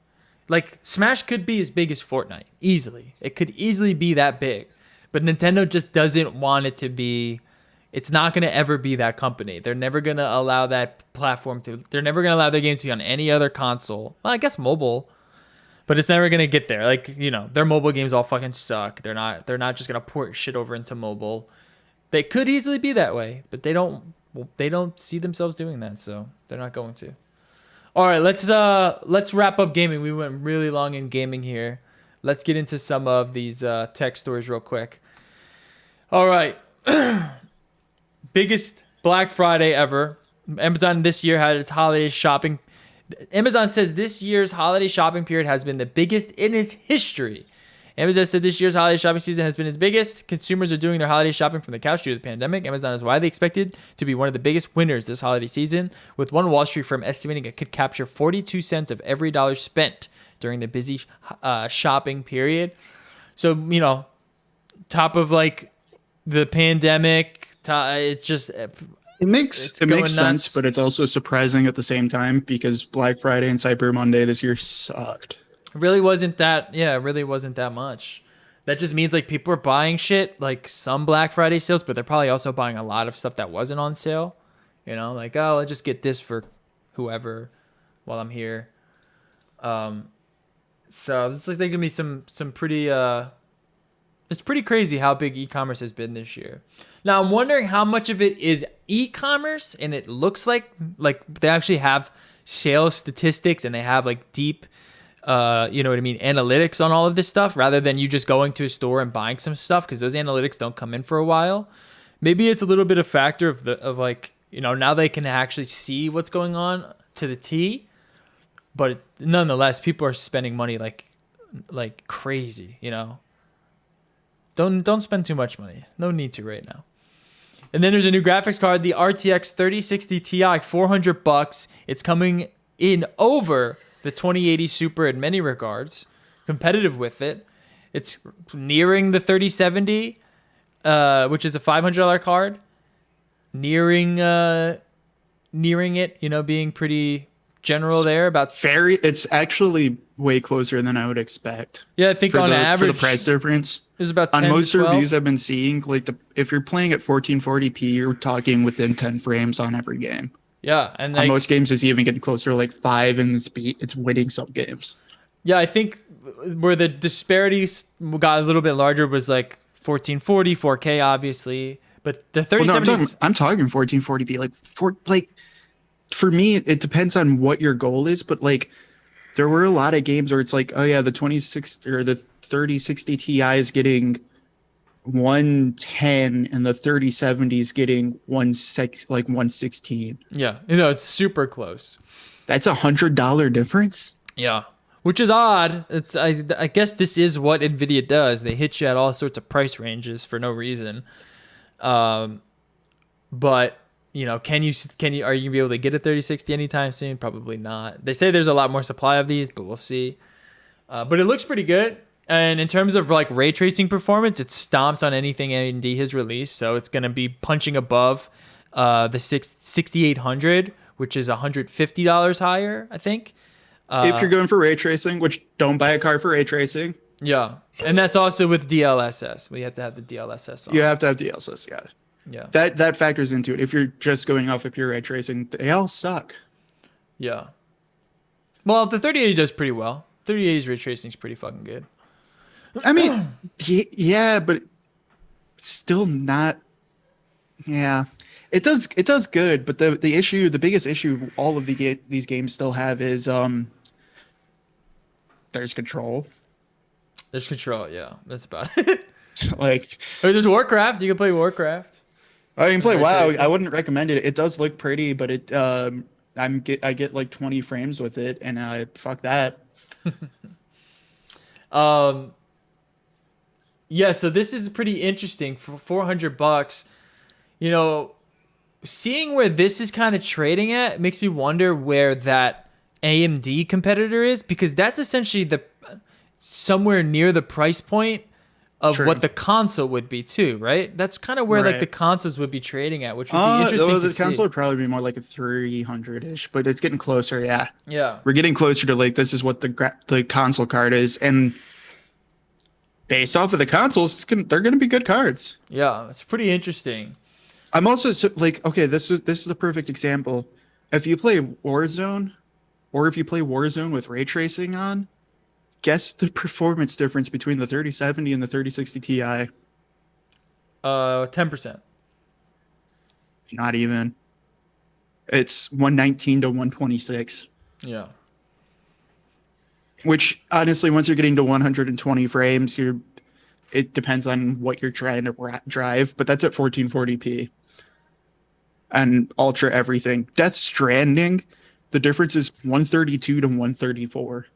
Like Smash could be as big as Fortnite easily. It could easily be that big, but Nintendo just doesn't want it to be. It's not going to ever be that company. They're never going to allow that platform to. They're never going to allow their games to be on any other console. Well, I guess mobile, but it's never going to get there. Like their mobile games all fucking suck. They're not. They're not just going to port shit over into mobile. They could easily be that way, but they don't. They don't see themselves doing that, so they're not going to. All right, let's wrap up gaming. We went really long in gaming here. Let's get into some of these tech stories real quick. All right. Biggest Black Friday ever. Amazon this year had its holiday shopping. Amazon says this year's holiday shopping period has been the biggest in its history. Amazon said this year's holiday shopping season has been its biggest. Consumers are doing their holiday shopping from the couch due to the pandemic. Amazon is widely expected to be one of the biggest winners this holiday season, with one Wall Street firm estimating it could capture 42 cents of every dollar spent during the busy shopping period. So, top of like the pandemic, it's just It makes sense, nuts. but it's also surprising at the same time because Black Friday and Cyber Monday this year sucked. really wasn't that much. That just means like people are buying shit, like some Black Friday sales, but they're probably also buying a lot of stuff that wasn't on sale. Like, oh, I'll just get this for whoever while I'm here. So it's like there's gonna be some pretty it's pretty crazy how big e-commerce has been this year. Now I'm wondering how much of it is e-commerce and it looks like they actually have sales statistics and they have like deep analytics on all of this stuff rather than you just going to a store and buying some stuff, because those analytics don't come in for a while. Maybe it's a little bit of factor of now they can actually see what's going on to the T, but nonetheless people are spending money like crazy. Don't spend too much money. No need to right now. And then there's a new graphics card, the RTX 3060 Ti, $400. It's coming in over the 2080 Super in many regards, competitive with it. It's nearing the 3070, which is a $500 card. Nearing it, being pretty general there about. It's actually way closer than I would expect. Yeah, I think on average for the price difference. It was about 10 on most to 12. reviews I've been seeing, if you're playing at 1440p, you're talking within 10 frames on every game. Yeah, and on most games, it's even getting closer to like 5, and it's winning some games. Yeah, I think where the disparities got a little bit larger was like 1440, 4K, obviously, but the 3070. I'm talking 1440p. For me, it depends on what your goal is, but there were a lot of games where it's like, oh yeah, the 26 or the 3060 Ti is getting 110 and the 3070 is getting 116. Yeah, it's super close. That's $100 difference. Yeah, which is odd. I guess this is what Nvidia does. They hit you at all sorts of price ranges for no reason. But are you gonna be able to get a 3060 anytime soon? Probably not. They say there's a lot more supply of these, but we'll see. But it looks pretty good. And in terms of like ray tracing performance, it stomps on anything AMD has released. So it's going to be punching above the 6800, which is $150 higher, I think. If you're going for ray tracing, which don't buy a card for ray tracing. Yeah. And that's also with DLSS. We have to have the DLSS on. You have to have DLSS, yeah. Yeah. That factors into it. If you're just going off of pure ray tracing, they all suck. Yeah. Well, the 3080 does pretty well. 3080's ray tracing is pretty fucking good. I mean, yeah, but still not. Yeah, it does good, but the biggest issue all of these games still have is there's control. There's control, yeah. That's about it. Like, there's Warcraft. You can play Warcraft. I can play ray WoW. tracing. I wouldn't recommend it. It does look pretty, but I get like 20 frames with it, and I fuck that. Yeah, so this is pretty interesting for $400. You know, seeing where this is kind of trading at makes me wonder where that AMD competitor is, because that's essentially the somewhere near the price point of True. what the console would be too, right? That's kind of where like Right. the consoles would be trading at, which would be interesting to the see. console would probably be more like a 300-ish, but it's getting closer. Yeah, Yeah. we're getting closer to like this is what the console card is, and based off of the consoles, they're gonna be good cards. Yeah, it's pretty interesting. I'm also like, okay, this is a perfect example. If you play Warzone, or if you play Warzone with ray tracing on, guess the performance difference between the 3070 and the 3060 Ti. 10%. Not even. It's 119 to 126. Yeah. Which honestly, once you're getting to 120 frames, it depends on what you're trying to drive, but that's at 1440p and ultra everything. Death Stranding, the difference is 132 to 134.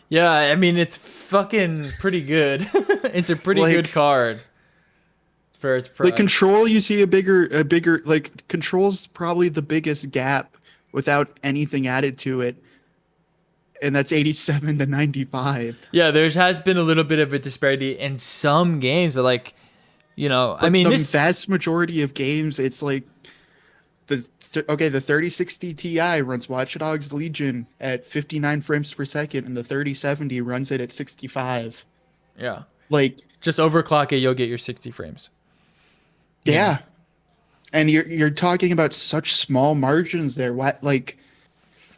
Yeah, I mean it's fucking pretty good. It's a pretty Like, good card for its price. The control, you see a bigger like control's probably the biggest gap without anything added to it. And that's 87 to 95. Yeah, there has been a little bit of a disparity in some games, but like, you know, I But mean, the this vast majority of games, it's like the 3060 Ti runs Watch Dogs Legion at 59 frames per second, and the 3070 runs it at 65. yeah, Like, just overclock it, you'll get your 60 frames. yeah. And you're talking about such small margins there. What, like,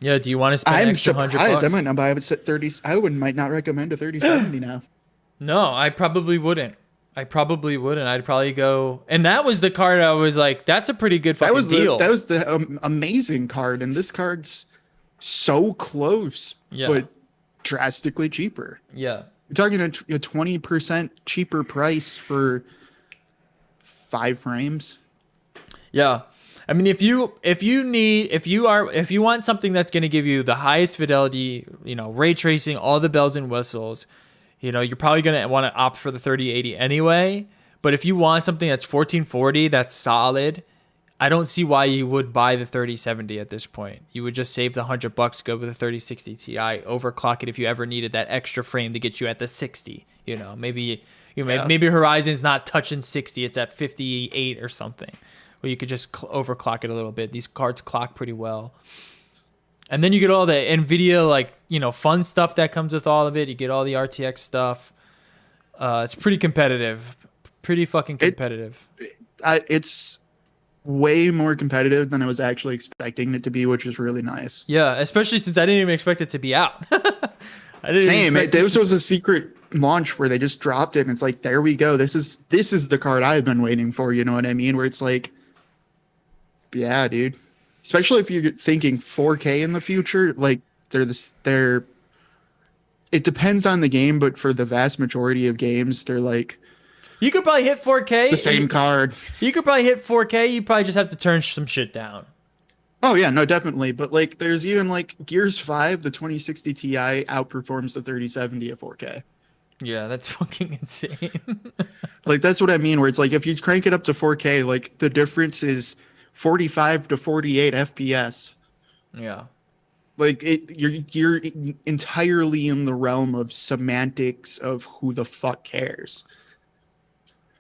Yeah, do you want to spend an I'm extra surprised. $100? I might not buy it at 30. Might not recommend a 3070 now. No, I probably wouldn't. I'd probably go, and that was the card I was like, that's a pretty good fucking deal. That was the amazing card, and this card's so close, Yeah. but drastically cheaper. Yeah. You're talking a 20% cheaper price for 5 frames. Yeah. I mean, if you want something that's going to give you the highest fidelity, you know, ray tracing, all the bells and whistles, you know, you're probably going to want to opt for the 3080 anyway. But if you want something that's 1440, that's solid, I don't see why you would buy the 3070 at this point. You would just save the $100, go with the 3060 Ti, overclock it if you ever needed that extra frame to get you at the 60. You know, maybe Horizon's not touching 60, it's at 58 or something. Where you could just overclock it a little bit. These cards clock pretty well. And then you get all the NVIDIA, like, you know, fun stuff that comes with all of it. You get all the RTX stuff. It's pretty competitive. Pretty fucking competitive. It's way more competitive than I was actually expecting it to be, which is really nice. Yeah, especially since I didn't even expect it to be out. Same. This was a secret launch where they just dropped it, and it's like, there we go. This is the card I've been waiting for. You know what I mean? Where it's like, yeah, dude. Especially if you're thinking 4K in the future, like they're. It depends on the game, but for the vast majority of games, they're like. You could probably hit 4K. It's the same card. You could probably hit 4K. You probably just have to turn some shit down. Oh yeah, no, definitely. But like, there's even like Gears 5, the 2060 Ti outperforms the 3070 at 4K. Yeah, that's fucking insane. Like, that's what I mean. Where it's like, if you crank it up to 4K, like the difference is 45 to 48 FPS. Yeah. Like you're entirely in the realm of semantics of who the fuck cares.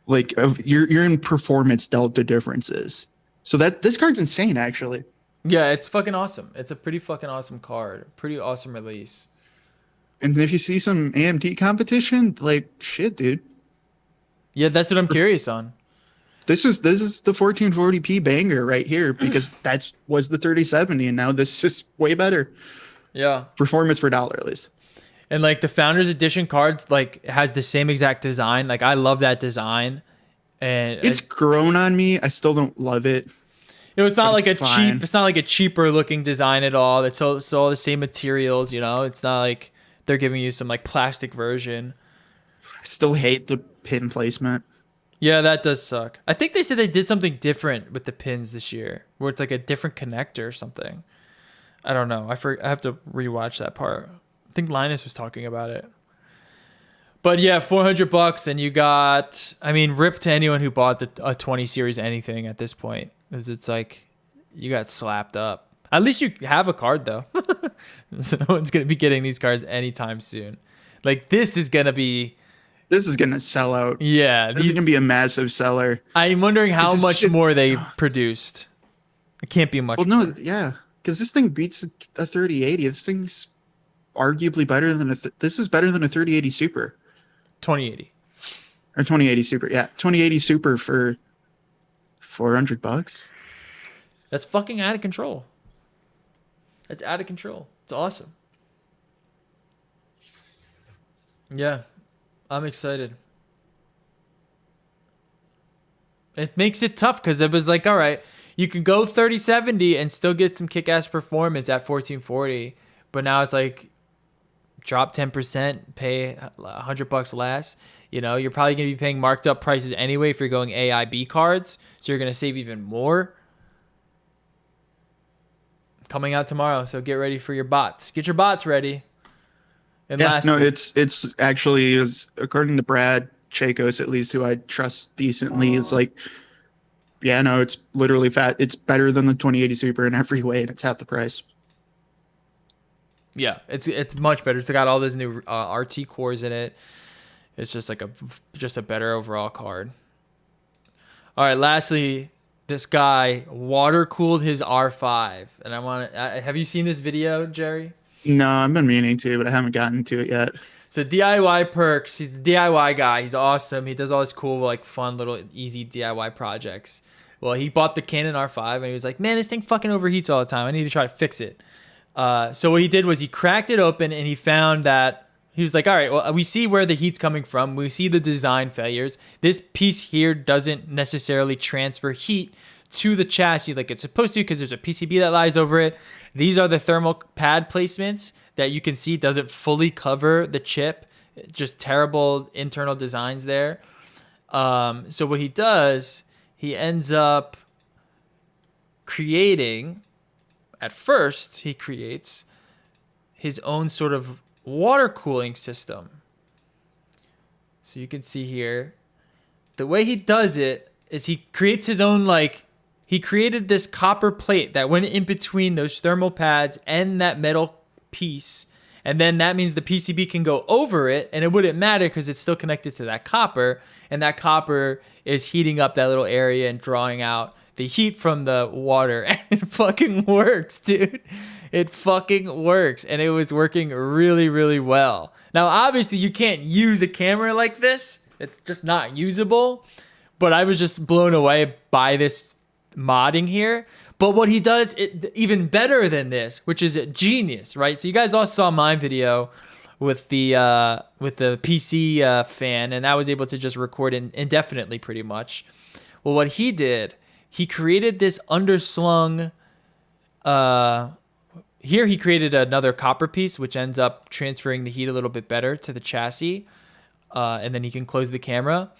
Like you're in performance delta differences. So that this card's insane, actually. Yeah, it's fucking awesome. It's a pretty fucking awesome card. Pretty awesome release. And if you see some AMD competition, like shit, dude. Yeah, that's what I'm curious on. This is the 1440p banger right here because that's was the 3070 and now this is way better. Yeah. Performance per dollar at least. And like the Founders Edition cards, like has the same exact design. Like I love that design, and It's grown on me. I still don't love it. it's not like it's a fine. cheap. It's not like a cheaper looking design at all. It's all the same materials. You know, it's not like they're giving you some like plastic version. I still hate the pin placement. Yeah, that does suck. I think they said they did something different with the pins this year, where it's like a different connector or something. I don't know. I have to rewatch that part. I think Linus was talking about it. But yeah, $400, and you got. I mean, rip to anyone who bought a 20 series anything at this point, because it's like you got slapped up. At least you have a card though, so no one's gonna be getting these cards anytime soon. Like this is gonna be. This is gonna sell out. Yeah, This is gonna be a massive seller. I'm wondering how This is much shit- more they produced. It can't be much. Well, no, yeah, because this thing beats a 3080. This thing's arguably better than this is better than a 3080 Super 2080. or 2080 Super. Yeah, 2080 Super for $400. That's fucking out of control. That's out of control. It's awesome. Yeah, I'm excited. It makes it tough because it was like, all right, you can go 3070 and still get some kick-ass performance at 1440, but now it's like drop 10%, pay $100 less. You know, you're probably going to be paying marked up prices anyway if you're going AIB cards, so you're going to save even more. Coming out tomorrow, so get ready for your bots. Get your bots ready. And Yeah, no, it's actually is according to Brad Chacos, at least who I trust decently, is like, yeah, no, it's literally fat. It's better than the 2080 Super in every way, and it's half the price. yeah, it's much better. It's got all those new RT cores in it. It's just like a better overall card. All right, lastly, this guy water cooled his R5, and have you seen this video, Jerry? No, I've been meaning to, but I haven't gotten to it yet. So DIY Perks, he's the DIY guy. He's awesome. He does all this cool, like fun little easy DIY projects. Well, he bought the Canon R5 and he was like, man, this thing fucking overheats all the time. I need to try to fix it. So what he did was he cracked it open and he found that he was like, all right, well, we see where the heat's coming from. We see the design failures. This piece here doesn't necessarily transfer heat to the chassis like it's supposed to because there's a PCB that lies over it. These are the thermal pad placements that you can see doesn't fully cover the chip. Just terrible internal designs there. So what he does, he ends up creating, at first, he creates his own sort of water cooling system. So you can see here, the way he does it is he creates his own, like, he created this copper plate that went in between those thermal pads and that metal piece. And then that means the PCB can go over it and it wouldn't matter because it's still connected to that copper. And that copper is heating up that little area and drawing out the heat from the water. And it fucking works, dude. It fucking works. And it was working really, really well. Now, obviously, you can't use a camera like this. It's just not usable. But I was just blown away by this modding here. But what he does even better than this, which is genius, right? So you guys all saw my video with the PC fan, and I was able to just record indefinitely pretty much. Well, what he did, he created this underslung. Here he created another copper piece, which ends up transferring the heat a little bit better to the chassis, and then he can close the camera.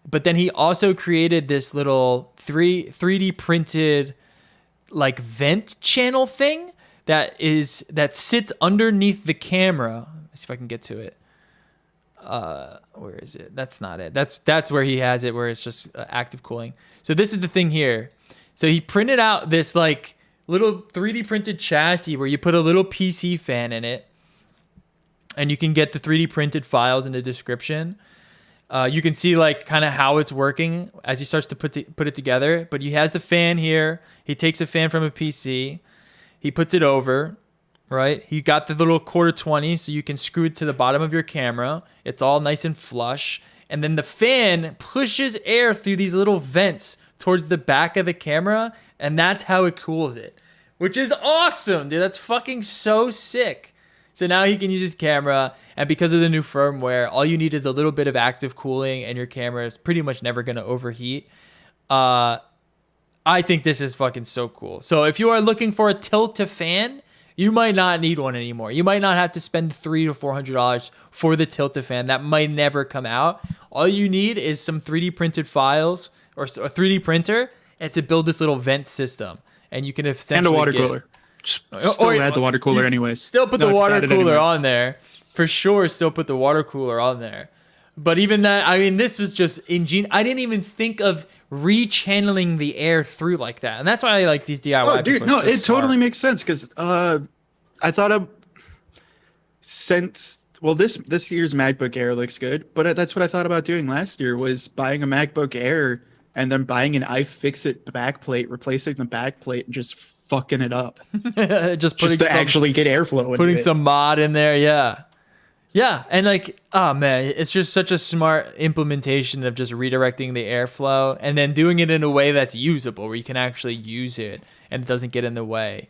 But then he also created this little 3D printed like vent channel thing that sits underneath the camera. Let's see if I can get to it. Where is it? That's not it. That's where he has it, where it's just active cooling. So this is the thing here. So he printed out this like little 3D printed chassis where you put a little PC fan in it, and you can get the 3D printed files in the description. You can see like kind of how it's working as he starts to put it together. But he has the fan here. He takes a fan from a PC. He puts it over, right? He got the little quarter 20, so you can screw it to the bottom of your camera. It's all nice and flush. And then the fan pushes air through these little vents towards the back of the camera, and that's how it cools it, which is awesome, dude. That's fucking so sick. So now he can use his camera, and because of the new firmware, all you need is a little bit of active cooling, and your camera is pretty much never going to overheat. I think this is fucking so cool. So if you are looking for a tilt-a-fan, you might not need one anymore. You might not have to spend $300 to $400 for the tilt-a-fan. That might never come out. All you need is some 3D printed files or a 3D printer and to build this little vent system. And you can essentially And a water cooler. Still add the water cooler anyways. Still put the water cooler on there. For sure, still put the water cooler on there. But even that, I mean, this was just ingenious. I didn't even think of rechanneling the air through like that. And that's why I like these DIY Oh, dude, people. no, It's it just smart. totally makes sense because I thought of this year's MacBook Air looks good, but that's what I thought about doing last year was buying a MacBook Air and then buying an iFixit backplate, replacing the backplate and just fucking it up. just putting Just to actually get airflow into putting it. some mod in there. Yeah. And like, oh man, it's just such a smart implementation of just redirecting the airflow and then doing it in a way that's usable where you can actually use it and it doesn't get in the way.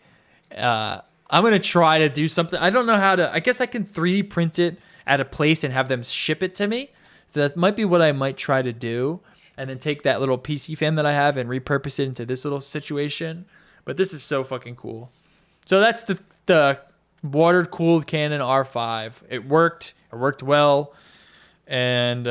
I'm going to try to do something. I don't know how to, I guess I can 3D print it at a place and have them ship it to me. So that might be what I might try to do. And then take that little PC fan that I have and repurpose it into this little situation. But this is so fucking cool. So that's the water-cooled Canon R5. It worked well. And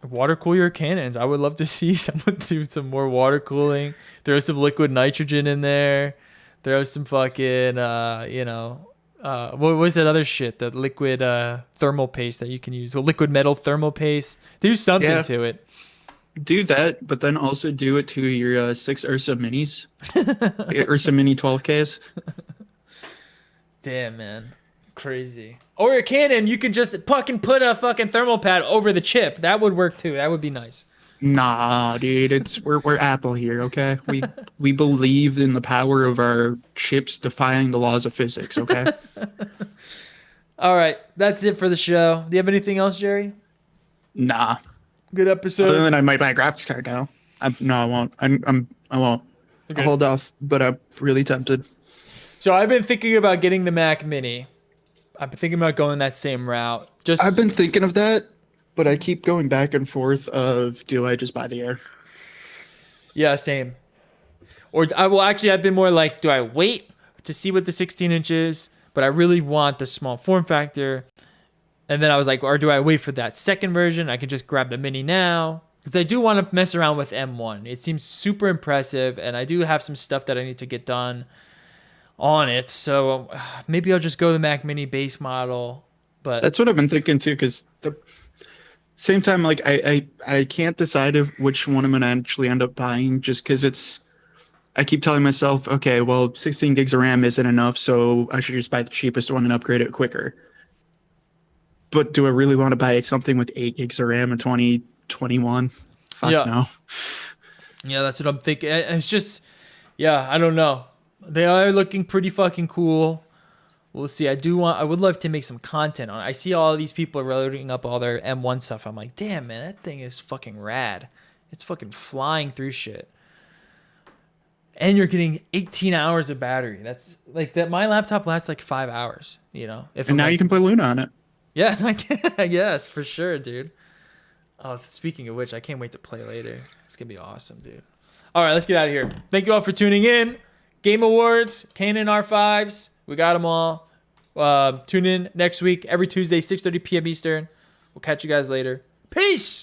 water cool your Canons. I would love to see someone do some more water cooling. Throw some liquid nitrogen in there. Throw some fucking, what was that other shit? That liquid thermal paste that you can use. Well, liquid metal thermal paste. Do something to it. Do that, but then also do it to your 6 Ursa Minis. Ursa Mini 12Ks. Damn, man. Crazy. Or your Canon, you can just fucking put a fucking thermal pad over the chip. That would work too. That would be nice. Nah, dude, we're Apple here, okay? We believe in the power of our chips defying the laws of physics, okay? All right, that's it for the show. Do you have anything else, Jerry? Nah. Good episode. Other than I might buy a graphics card now. No, I won't. I won't. Okay. I'll hold off, but I'm really tempted. So I've been thinking about getting the Mac Mini. I've been thinking about going that same route. I've been thinking of that, but I keep going back and forth of do I just buy the Air? Yeah, same. Or I've been more like, do I wait to see what the 16 inch is? But I really want the small form factor. And then I was like, or do I wait for that second version? I can just grab the Mini now. Because I do want to mess around with M1. It seems super impressive. And I do have some stuff that I need to get done on it. So maybe I'll just go the Mac Mini base model. But That's what I've been thinking too, because the same time, like I can't decide which one I'm gonna actually end up buying, just because I keep telling myself, okay, well, 16 gigs of RAM isn't enough, so I should just buy the cheapest one and upgrade it quicker. But do I really want to buy something with 8 gigs of RAM in 2021? Fuck no. Yeah, that's what I'm thinking. It's just, I don't know. They are looking pretty fucking cool. We'll see. I would love to make some content on it. I see all these people loading up all their M1 stuff. I'm like, damn, man, that thing is fucking rad. It's fucking flying through shit. And you're getting 18 hours of battery. That's like that. My laptop lasts like 5 hours, And now you can play Luna on it. Yes, I can. Yes, for sure, dude. Oh, speaking of which, I can't wait to play later. It's going to be awesome, dude. All right, let's get out of here. Thank you all for tuning in. Game Awards, Canon R5s. We got them all. Tune in next week, every Tuesday, 6:30 p.m. Eastern. We'll catch you guys later. Peace!